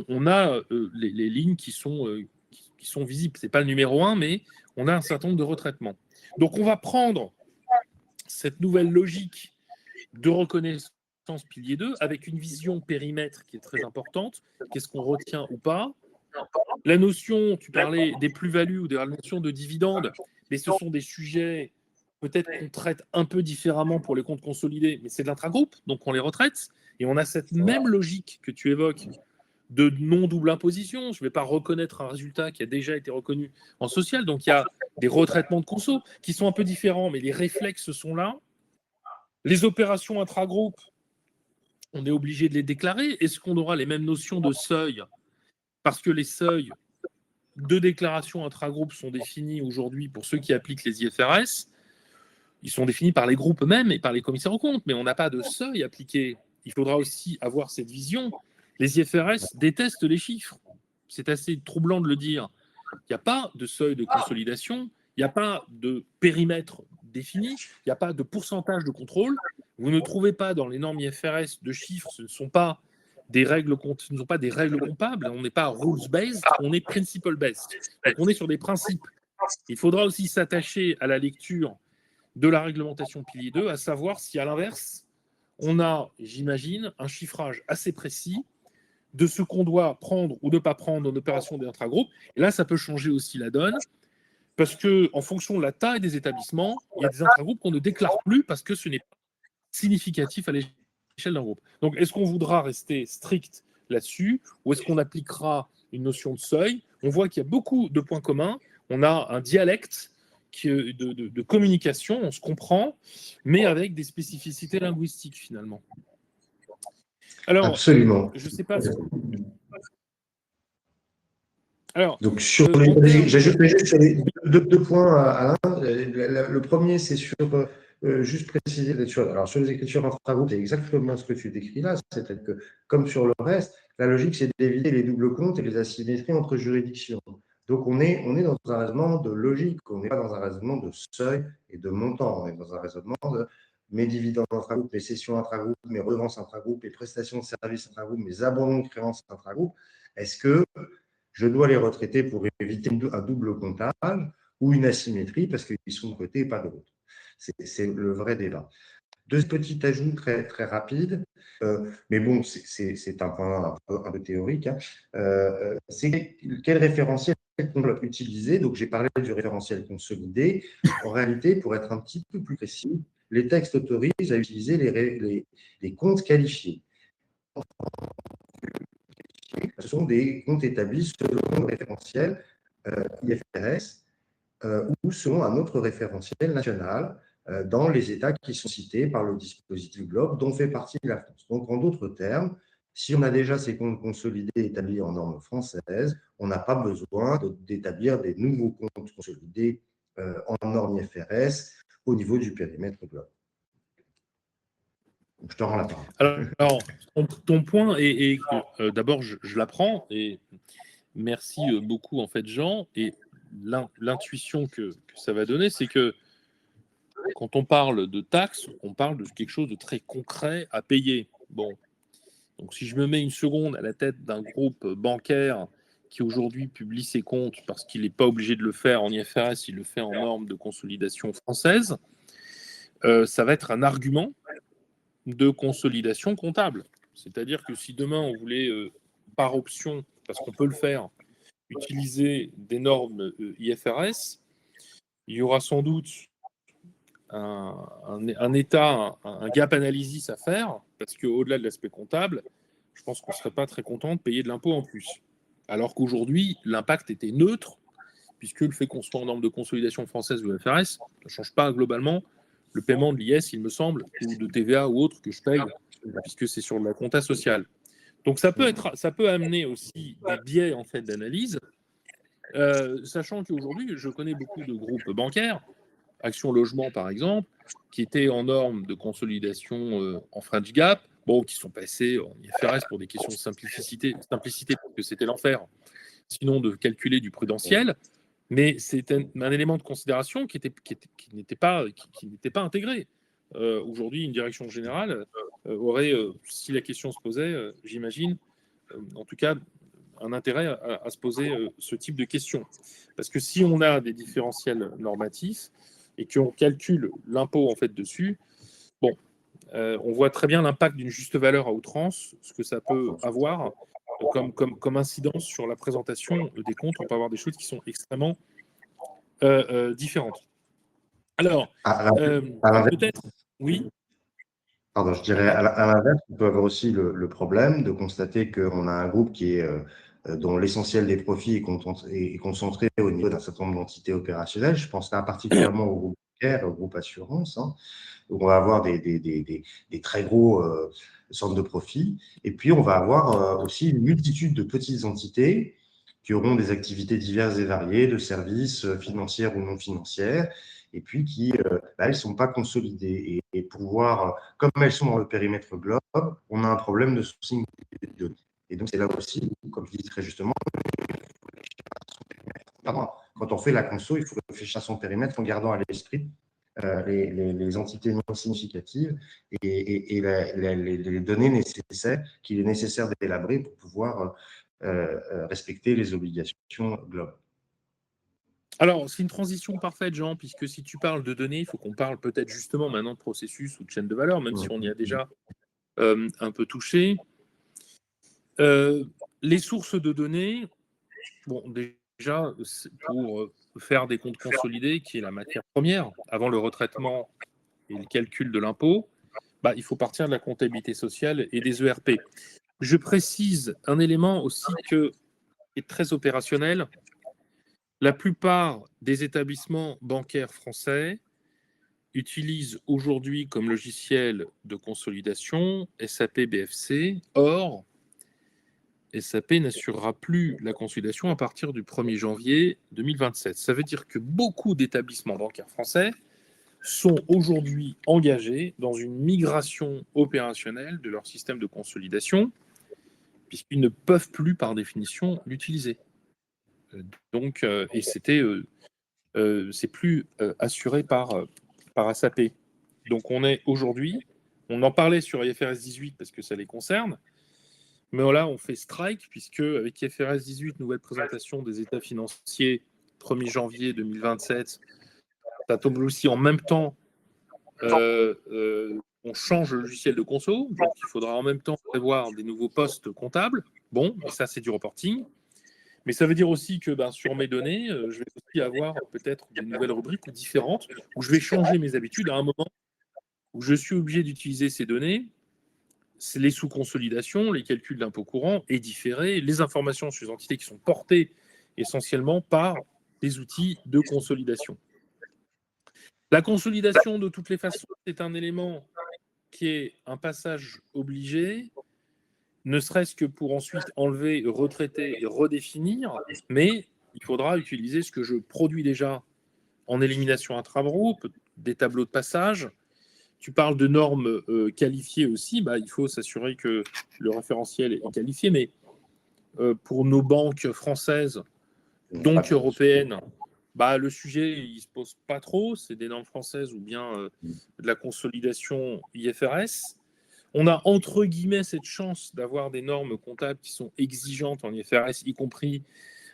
On a les lignes qui sont visibles. Ce n'est pas le numéro 1, mais on a un certain nombre de retraitements. Donc, on va prendre cette nouvelle logique de reconnaissance pilier 2 avec une vision périmètre qui est très importante. Qu'est-ce qu'on retient ou pas? La notion, tu parlais des plus-values ou de la notion de dividendes, mais ce sont des sujets peut-être qu'on traite un peu différemment pour les comptes consolidés, mais c'est de l'intragroupe, donc on les retraite. Et on a cette même logique que tu évoques de non-double imposition. Je ne vais pas reconnaître un résultat qui a déjà été reconnu en social. Donc il y a des retraitements de conso qui sont un peu différents, mais les réflexes sont là. Les opérations intragroupes, on est obligé de les déclarer. Est-ce qu'on aura les mêmes notions de seuil? Parce que les seuils de déclaration intragroupe sont définis aujourd'hui pour ceux qui appliquent les IFRS. Ils sont définis par les groupes eux-mêmes et par les commissaires aux comptes, mais on n'a pas de seuil appliqué. Il faudra aussi avoir cette vision. Les IFRS détestent les chiffres. C'est assez troublant de le dire. Il n'y a pas de seuil de consolidation, il n'y a pas de périmètre défini, il n'y a pas de pourcentage de contrôle. Vous ne trouvez pas dans les normes IFRS de chiffres, ce ne sont pas des règles, ce ne sont pas des règles comptables, on n'est pas rules-based, on est principle-based. Donc on est sur des principes. Il faudra aussi s'attacher à la lecture de la réglementation pilier 2, à savoir si à l'inverse, on a, j'imagine, un chiffrage assez précis de ce qu'on doit prendre ou ne pas prendre en opération des intragroupes. Et là, ça peut changer aussi la donne, parce qu'en fonction de la taille des établissements, il y a des intragroupes qu'on ne déclare plus parce que ce n'est pas significatif à l'échelle d'un groupe. Donc, est-ce qu'on voudra rester strict là-dessus, ou est-ce qu'on appliquera une notion de seuil? On voit qu'il y a beaucoup de points communs. On a un dialecte de communication, on se comprend, mais avec des spécificités linguistiques, finalement. Alors, absolument. Je ne sais pas... Alors, donc, j'ajouterais juste sur les deux points, Alain. Le premier, c'est sur, juste préciser, alors sur les écritures intra-groupes, c'est exactement ce que tu décris là. C'est-à-dire que, comme sur le reste, la logique, c'est d'éviter les doubles comptes et les asymétries entre juridictions. Donc, on est dans un raisonnement de logique, on n'est pas dans un raisonnement de seuil et de montant, on est dans un raisonnement de mes dividendes intra-groupes, mes cessions intra-groupes, mes revances intra-groupes, mes prestations de services intra-groupes, mes abandons de créances intra-groupes. Est-ce que je dois les retraiter pour éviter un double comptage ou une asymétrie parce qu'ils sont de côté et pas de l'autre? C'est le vrai débat. Deux petits ajouts très, très rapides, mais bon, c'est un point un peu théorique. Hein. C'est quel référentiel on doit utiliser? Donc, j'ai parlé du référentiel consolidé. En réalité, pour être un petit peu plus précis, les textes autorisent à utiliser les comptes qualifiés. Ce sont des comptes établis selon le référentiel IFRS ou selon un autre référentiel national dans les États qui sont cités par le dispositif GLOBE, dont fait partie la France. Donc, en d'autres termes, si on a déjà ces comptes consolidés établis en normes françaises, on n'a pas besoin d'établir des nouveaux comptes consolidés en normes IFRS au niveau du périmètre GLOBE. Je te rends la parole. Alors ton point est que d'abord, je l'apprends et merci beaucoup, en fait, Jean. Et l'intuition que ça va donner, c'est que quand on parle de taxes, on parle de quelque chose de très concret à payer. Bon, donc si je me mets une seconde à la tête d'un groupe bancaire qui aujourd'hui publie ses comptes parce qu'il n'est pas obligé de le faire en IFRS, il le fait en norme de consolidation française, ça va être un argument de consolidation comptable. C'est-à-dire que si demain on voulait, par option, parce qu'on peut le faire, utiliser des normes IFRS, il y aura sans doute un état, un gap analysis à faire, parce qu'au-delà de l'aspect comptable, je pense qu'on ne serait pas très content de payer de l'impôt en plus. Alors qu'aujourd'hui, l'impact était neutre, puisque le fait qu'on soit en norme de consolidation française ou IFRS ne change pas globalement le paiement de l'IS, il me semble, ou de TVA ou autre que je paye, puisque c'est sur la compta sociale. Donc ça peut amener aussi des biais, en fait, d'analyse, sachant qu'aujourd'hui, je connais beaucoup de groupes bancaires, Action Logement par exemple, qui étaient en normes de consolidation en French Gap, bon, qui sont passés en IFRS pour des questions de simplicité parce que c'était l'enfer, sinon de calculer du prudentiel, mais c'est un élément de considération qui n'était pas intégré. Aujourd'hui, une direction générale aurait, si la question se posait, j'imagine, en tout cas, un intérêt à se poser ce type de questions. Parce que si on a des différentiels normatifs et qu'on calcule l'impôt en fait dessus, bon, on voit très bien l'impact d'une juste valeur à outrance, ce que ça peut avoir comme incidence sur la présentation des comptes. On peut avoir des choses qui sont extrêmement différentes. Alors, À l'inverse, peut-être, oui. pardon, je dirais à l'inverse, on peut avoir aussi le problème de constater qu'on a un groupe qui est, dont l'essentiel des profits est concentré au niveau d'un certain nombre d'entités opérationnelles. Je pense là particulièrement au groupe bancaire, au groupe assurance, hein, où on va avoir des très gros centres de profit. Et puis, on va avoir aussi une multitude de petites entités qui auront des activités diverses et variées, de services financières ou non financières, et puis qui, elles ne sont pas consolidées. Et pouvoir, comme elles sont dans le périmètre globe, on a un problème de sourcing de données. Et donc, c'est là aussi, comme je dis très justement, quand on fait la conso, il faut réfléchir à son périmètre en gardant à l'esprit les entités non significatives et les données nécessaires qu'il est nécessaire d'élaborer pour pouvoir respecter les obligations globales. Alors, c'est une transition parfaite, Jean, puisque si tu parles de données, il faut qu'on parle peut-être justement maintenant de processus ou de chaîne de valeur, même si on y a déjà un peu touché. Les sources de données, bon, déjà, pour faire des comptes consolidés, qui est la matière première, avant le retraitement et le calcul de l'impôt, bah, il faut partir de la comptabilité sociale et des ERP. Je précise un élément aussi qui est très opérationnel. La plupart des établissements bancaires français utilisent aujourd'hui comme logiciel de consolidation SAP BFC. Or, SAP n'assurera plus la consolidation à partir du 1er janvier 2027. Ça veut dire que beaucoup d'établissements bancaires français sont aujourd'hui engagés dans une migration opérationnelle de leur système de consolidation, puisqu'ils ne peuvent plus, par définition, l'utiliser. Donc, et c'est plus assuré par SAP. Donc, on est aujourd'hui, on en parlait sur IFRS 18 parce que ça les concerne, mais là, on fait strike, puisque avec IFRS 18, nouvelle présentation des états financiers, 1er janvier 2027, ça tombe aussi en même temps. On change le logiciel de conso, donc il faudra en même temps prévoir des nouveaux postes comptables. Bon, mais ça, c'est du reporting. Mais ça veut dire aussi que sur mes données, je vais aussi avoir peut-être des nouvelles rubriques ou différentes, où je vais changer mes habitudes à un moment où je suis obligé d'utiliser ces données, c'est les sous-consolidations, les calculs d'impôts courants et différés, les informations sur les entités qui sont portées essentiellement par des outils de consolidation. La consolidation, de toutes les façons, c'est un élément qui est un passage obligé, ne serait-ce que pour ensuite enlever, retraiter et redéfinir, mais il faudra utiliser ce que je produis déjà en élimination intra-groupe, des tableaux de passage, tu parles de normes qualifiées aussi, il faut s'assurer que le référentiel est qualifié, mais pour nos banques françaises, donc européennes, le sujet, il ne se pose pas trop, c'est des normes françaises ou bien de la consolidation IFRS. On a entre guillemets cette chance d'avoir des normes comptables qui sont exigeantes en IFRS, y compris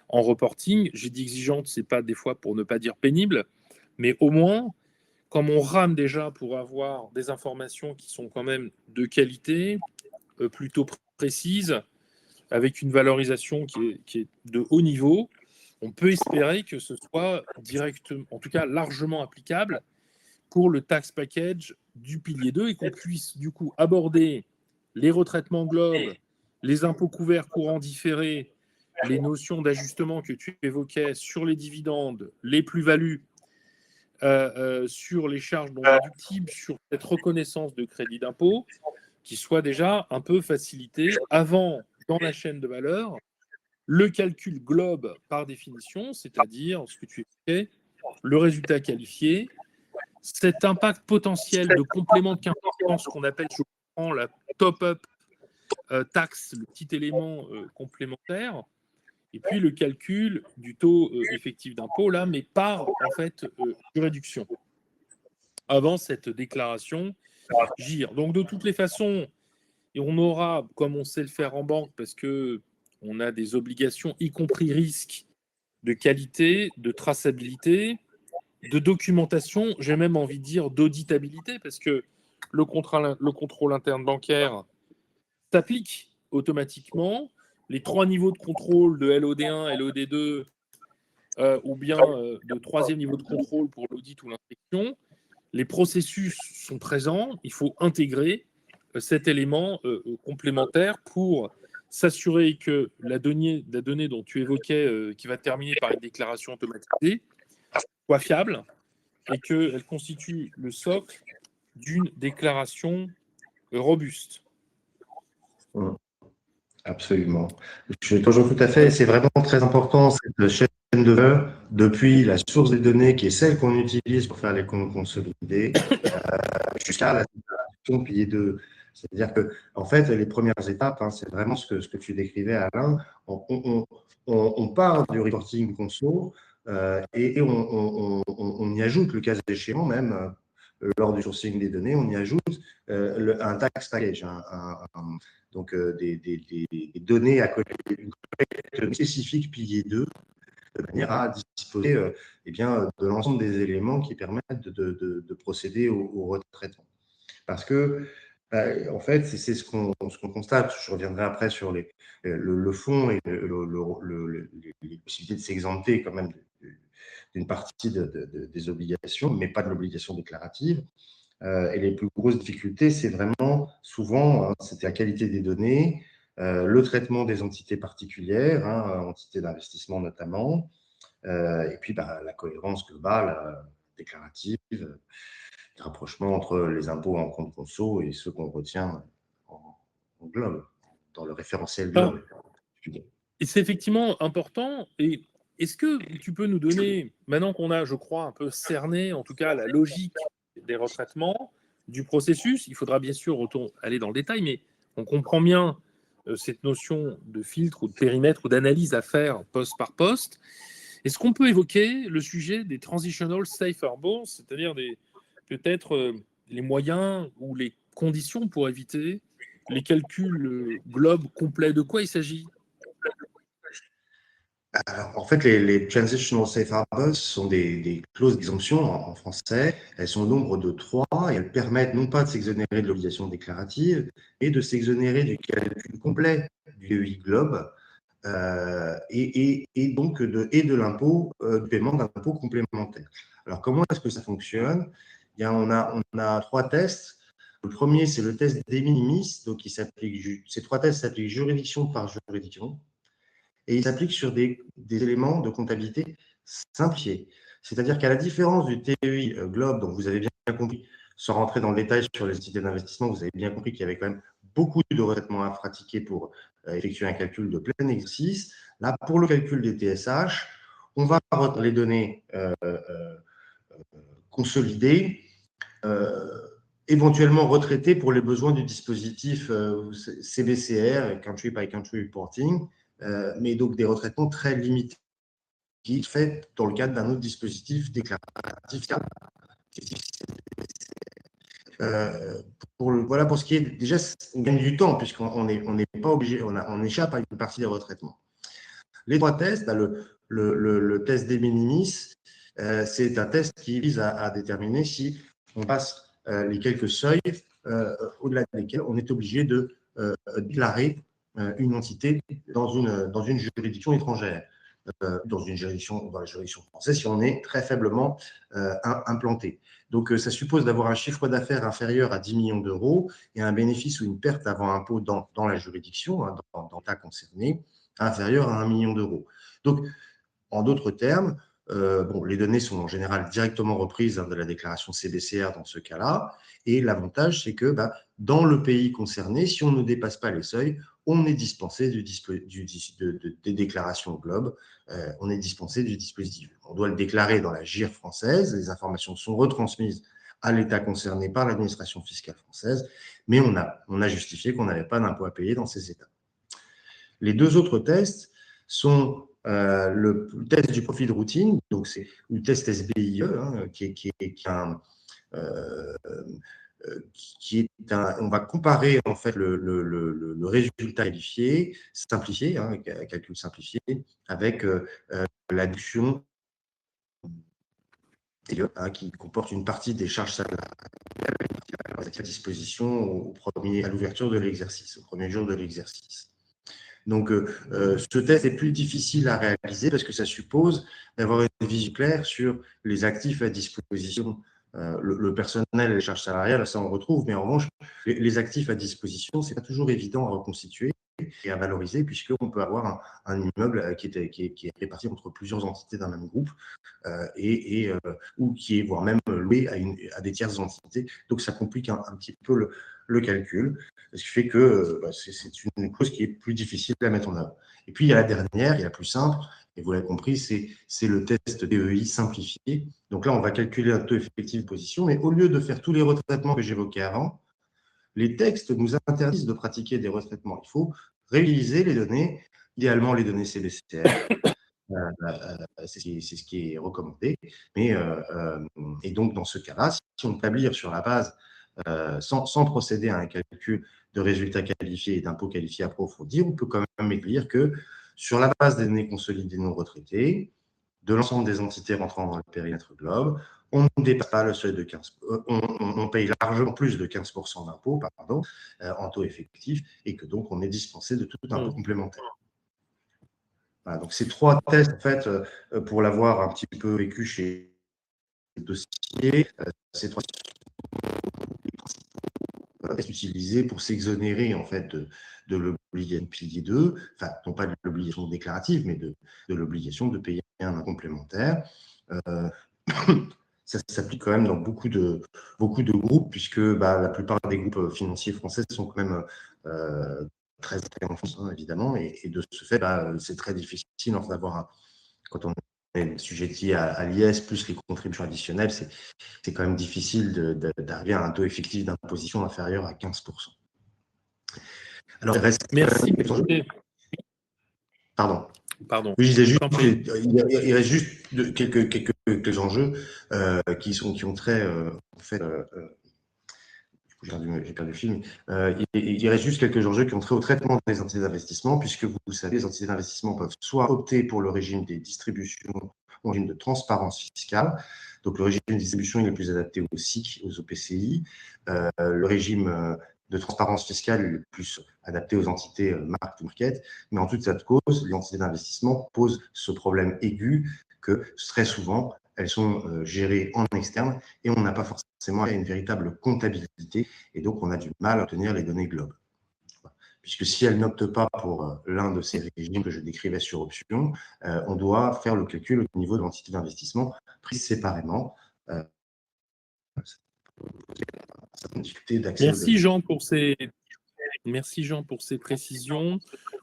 en reporting. J'ai dit exigeante, c'est pas des fois pour ne pas dire pénible, mais au moins, comme on rame déjà pour avoir des informations qui sont quand même de qualité, plutôt précises, avec une valorisation qui est de haut niveau, on peut espérer que ce soit directement, en tout cas largement applicable pour le tax package du pilier 2 et qu'on puisse du coup aborder les retraitements globes, les impôts couverts courants différés, les notions d'ajustement que tu évoquais sur les dividendes, les plus-values, sur les charges non déductibles, sur cette reconnaissance de crédit d'impôt, qui soit déjà un peu facilité avant, dans la chaîne de valeur, le calcul globe par définition, c'est-à-dire ce que tu évoquais, le résultat qualifié, cet impact potentiel de complément de 15%, ce qu'on appelle, je comprends, la top-up taxe, le petit élément complémentaire, et puis le calcul du taux effectif d'impôt, là, mais par, en fait, juridiction, avant cette déclaration GIR. Donc, de toutes les façons, et on aura, comme on sait le faire en banque, parce que on a des obligations, y compris risques de qualité, de traçabilité, de documentation, j'ai même envie de dire d'auditabilité, parce que le contrôle interne bancaire s'applique automatiquement. Les 3 niveaux de contrôle de LOD1, LOD2, ou bien de 3e niveau de contrôle pour l'audit ou l'inspection, les processus sont présents. Il faut intégrer cet élément complémentaire pour s'assurer que la donnée dont tu évoquais, qui va terminer par une déclaration automatisée, soit fiable et qu'elle constitue le socle d'une déclaration robuste. Absolument. Je te rejoins tout à fait. C'est vraiment très important, cette chaîne de valeur, depuis la source des données, qui est celle qu'on utilise pour faire les comptes consolidés, jusqu'à la déclaration pilier 2. C'est-à-dire que, en fait, les premières étapes, c'est vraiment ce que tu décrivais, Alain. On part du reporting conso et on y ajoute, le cas échéant même, lors du sourcing des données, on y ajoute un tax package, donc des données à coller, une collecte spécifique pilier 2, de manière à disposer de l'ensemble des éléments qui permettent de procéder au retraitement. Parce que, en fait, c'est ce qu'on constate. Je reviendrai après sur le fond et les possibilités de s'exempter quand même d'une partie des obligations, mais pas de l'obligation déclarative. Et les plus grosses difficultés, c'est vraiment souvent c'était la qualité des données, le traitement des entités particulières, entités d'investissement notamment, et puis la cohérence globale, déclarative, le rapprochement entre les impôts en compte conso et ceux qu'on retient en globe, dans le référentiel globe. Et c'est effectivement important. Et est-ce que tu peux nous donner, maintenant qu'on a, je crois, un peu cerné, en tout cas, la logique des retraitements, du processus, il faudra bien sûr aller dans le détail, mais on comprend bien cette notion de filtre ou de périmètre ou d'analyse à faire poste par poste. Est-ce qu'on peut évoquer le sujet des transitional safe harbors, c'est-à-dire peut-être les moyens ou les conditions pour éviter les calculs globes complets? De quoi il s'agit? Alors, en fait, les Transitional Safe Harbors sont des clauses d'exemption en français. Elles sont au nombre de 3 et elles permettent non pas de s'exonérer de l'obligation déclarative, mais de s'exonérer du calcul complet du EI Globe et donc de l'impôt, du paiement d'un impôt complémentaire. Alors, comment est-ce que ça fonctionne? Eh bien, on a 3 tests. Le premier, c'est le test de minimis. Donc, ces 3 tests s'appliquent juridiction par juridiction. Et il s'applique sur des éléments de comptabilité simplifiés. C'est-à-dire qu'à la différence du TEI Globe, dont vous avez bien compris, sans rentrer dans le détail sur les entités d'investissement, vous avez bien compris qu'il y avait quand même beaucoup de retraitements à pratiquer pour effectuer un calcul de plein exercice. Là, pour le calcul des TSH, on va retenir les données consolidées éventuellement retraité pour les besoins du dispositif CBCR, Country by Country Reporting, mais donc des retraitements très limités qui est fait dans le cadre d'un autre dispositif déclaratif. Voilà pour ce qui est déjà, on gagne du temps puisqu'on n'est pas obligé, on échappe à une partie des retraitements. Les trois tests, le test des minimis, c'est un test qui vise à déterminer si on passe les quelques seuils au-delà desquels on est obligé de déclarer une entité dans une juridiction étrangère, dans la juridiction française, si on est très faiblement implanté. Donc, ça suppose d'avoir un chiffre d'affaires inférieur à 10 millions d'euros et un bénéfice ou une perte avant impôt dans la juridiction, dans le cas concerné, inférieur à 1 million d'euros. Donc, en d'autres termes, les données sont en général directement reprises de la déclaration CBCR dans ce cas-là. Et l'avantage, c'est que dans le pays concerné, si on ne dépasse pas les seuils, on est dispensé des déclarations au globe, on est dispensé du dispositif. On doit le déclarer dans la GIR française, les informations sont retransmises à l'État concerné par l'administration fiscale française, mais on a justifié qu'on n'avait pas d'impôt à payer dans ces États. Les deux autres tests sont le test du profil de routine, donc c'est le test SBIE, on va comparer en fait le résultat qualifié, simplifié, calcul simplifié, avec l'addition qui comporte une partie des charges salariales à disposition à l'ouverture de l'exercice, au premier jour de l'exercice. Donc, ce test est plus difficile à réaliser parce que ça suppose d'avoir une vision claire sur les actifs à disposition. Le personnel et les charges salariales, ça on le retrouve, mais en revanche, les actifs à disposition, ce n'est pas toujours évident à reconstituer et à valoriser, puisqu'on peut avoir un immeuble qui est réparti entre plusieurs entités d'un même groupe ou qui est voire même loué à des tierces entités. Donc, ça complique un petit peu le calcul, ce qui fait que c'est une cause qui est plus difficile à mettre en œuvre. Et puis, il y a la dernière, il y a la plus simple, et vous l'avez compris, c'est le test DEI simplifié. Donc là, on va calculer un taux effectif de position, mais au lieu de faire tous les retraitements que j'évoquais avant, les textes nous interdisent de pratiquer des retraitements. Il faut réutiliser les données, idéalement les données CBCR. C'est ce qui est recommandé. Et donc, dans ce cas-là, si on établit sur la base, sans procéder à un calcul de résultats qualifiés et d'impôts qualifiés approfondis, on peut quand même établir que sur la base des données consolidées non retraitées, de l'ensemble des entités rentrant dans le périmètre globe, on ne dépasse pas le seuil de 15%. On paye largement plus de 15% d'impôts, en taux effectif, et que donc on est dispensé de tout impôt complémentaire. Voilà, donc ces trois tests, en fait, pour l'avoir un petit peu vécu chez les dossiers, ces trois tests utilisés pour s'exonérer en fait de l'obligation pilier 2, enfin non pas de l'obligation déclarative, mais de l'obligation de payer un impôt complémentaire. Ça s'applique quand même dans beaucoup de groupes, puisque la plupart des groupes financiers français sont quand même très en France, évidemment, et de ce fait, c'est très difficile d'avoir quand on est sujetti à l'IS plus les contributions additionnelles, c'est quand même difficile d'arriver à un taux effectif d'imposition inférieur à 15%. Alors, il reste. Merci. Pardon. Oui, je disais juste, il reste juste quelques enjeux qui ont trait, en fait, j'ai perdu le film. Il reste juste quelques enjeux qui ont trait au traitement des entités d'investissement, puisque vous savez, les entités d'investissement peuvent soit opter pour le régime des distributions, le régime de transparence fiscale. Donc, le régime de distribution il est plus adapté aux SIC, aux OPCI. Le régime de transparence fiscale est le plus adapté aux entités market. Mais en toute cette cause, les entités d'investissement posent ce problème aigu que très souvent, elles sont gérées en externe et on n'a pas forcément une véritable comptabilité et donc on a du mal à obtenir les données globes. Puisque si elles n'optent pas pour l'un de ces régimes que je décrivais sur option, on doit faire le calcul au niveau de l'entité d'investissement prise séparément. Merci Jean pour ces précisions.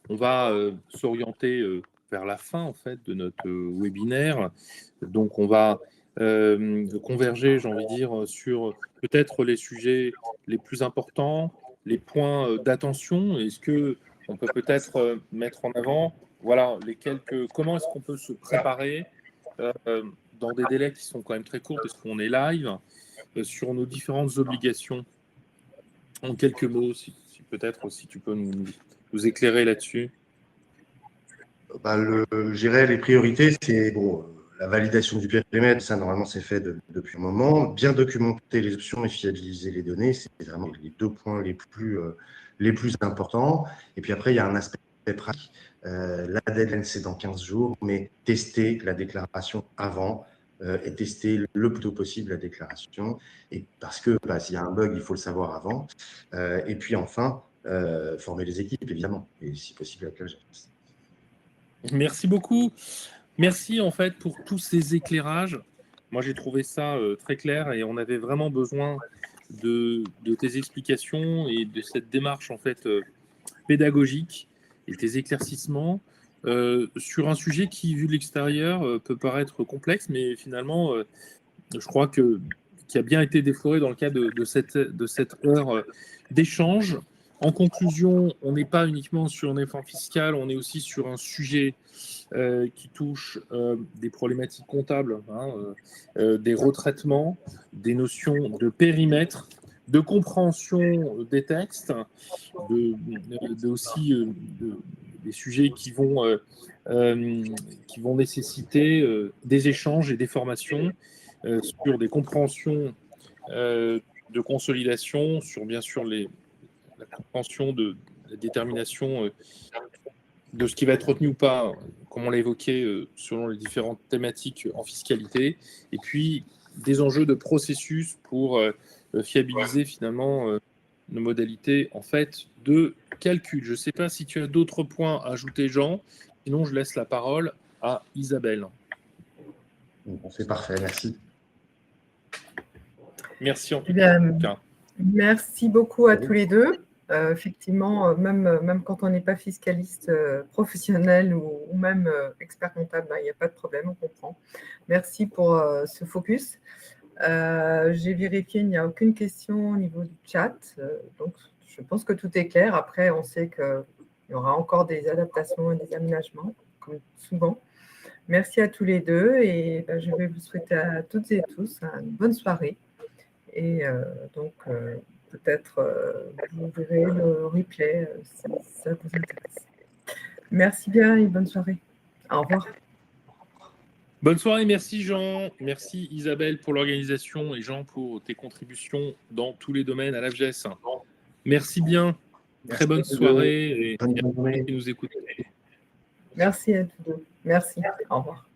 On va s'orienter vers la fin en fait de notre webinaire. Donc on va converger, j'ai envie de dire, sur peut-être les sujets les plus importants, les points d'attention. Est-ce que on peut peut-être mettre en avant, voilà, comment est-ce qu'on peut se préparer dans des délais qui sont quand même très courts, parce qu'on est live, sur nos différentes obligations. En quelques mots, peut-être si tu peux nous éclairer là-dessus. Je dirais les priorités, c'est bon, la validation du périmètre, ça normalement c'est fait depuis un moment. Bien documenter les options et fiabiliser les données, c'est vraiment les 2 points les plus importants. Et puis après, il y a un aspect pratique. La deadline, c'est dans 15 jours, mais tester la déclaration avant et tester le plus tôt possible la déclaration. Et parce que s'il y a un bug, il faut le savoir avant. Et puis enfin, former les équipes, évidemment, et si possible avec l'agence. Merci beaucoup. Merci en fait pour tous ces éclairages. Moi, j'ai trouvé ça très clair et on avait vraiment besoin de tes explications et de cette démarche en fait pédagogique et tes éclaircissements sur un sujet qui, vu de l'extérieur, peut paraître complexe, mais finalement, je crois qui a bien été défloré dans le cadre de cette heure d'échange. En conclusion, on n'est pas uniquement sur un effort fiscal, on est aussi sur un sujet qui touche des problématiques comptables, des retraitements, des notions de périmètre, de compréhension des textes, aussi des sujets qui vont nécessiter des échanges et des formations sur des compréhensions de consolidation, sur bien sûr la compréhension de la détermination de ce qui va être retenu ou pas, comme on l'a évoqué, selon les différentes thématiques en fiscalité, et puis des enjeux de processus pour fiabiliser finalement nos modalités en fait de calcul. Je ne sais pas si tu as d'autres points à ajouter, Jean, sinon je laisse la parole à Isabelle. C'est parfait, merci. Merci en tout cas. Merci beaucoup à tous les deux. Effectivement, même quand on n'est pas fiscaliste professionnel ou même expert comptable, il n'y a pas de problème, on comprend. Merci pour ce focus. J'ai vérifié, il n'y a aucune question au niveau du chat. Donc, je pense que tout est clair. Après, on sait qu'il y aura encore des adaptations et des aménagements, comme souvent. Merci à tous les deux et je vais vous souhaiter à toutes et tous une bonne soirée. Et donc, peut-être vous verrez le replay si ça vous intéresse. Merci bien et bonne soirée. Au revoir. Bonne soirée, merci Jean, merci Isabelle pour l'organisation et Jean pour tes contributions dans tous les domaines à l'AFGES. Merci bien, très bonne soirée et bonne journée. qui nous écoutent. Merci à tous deux. Merci, au revoir.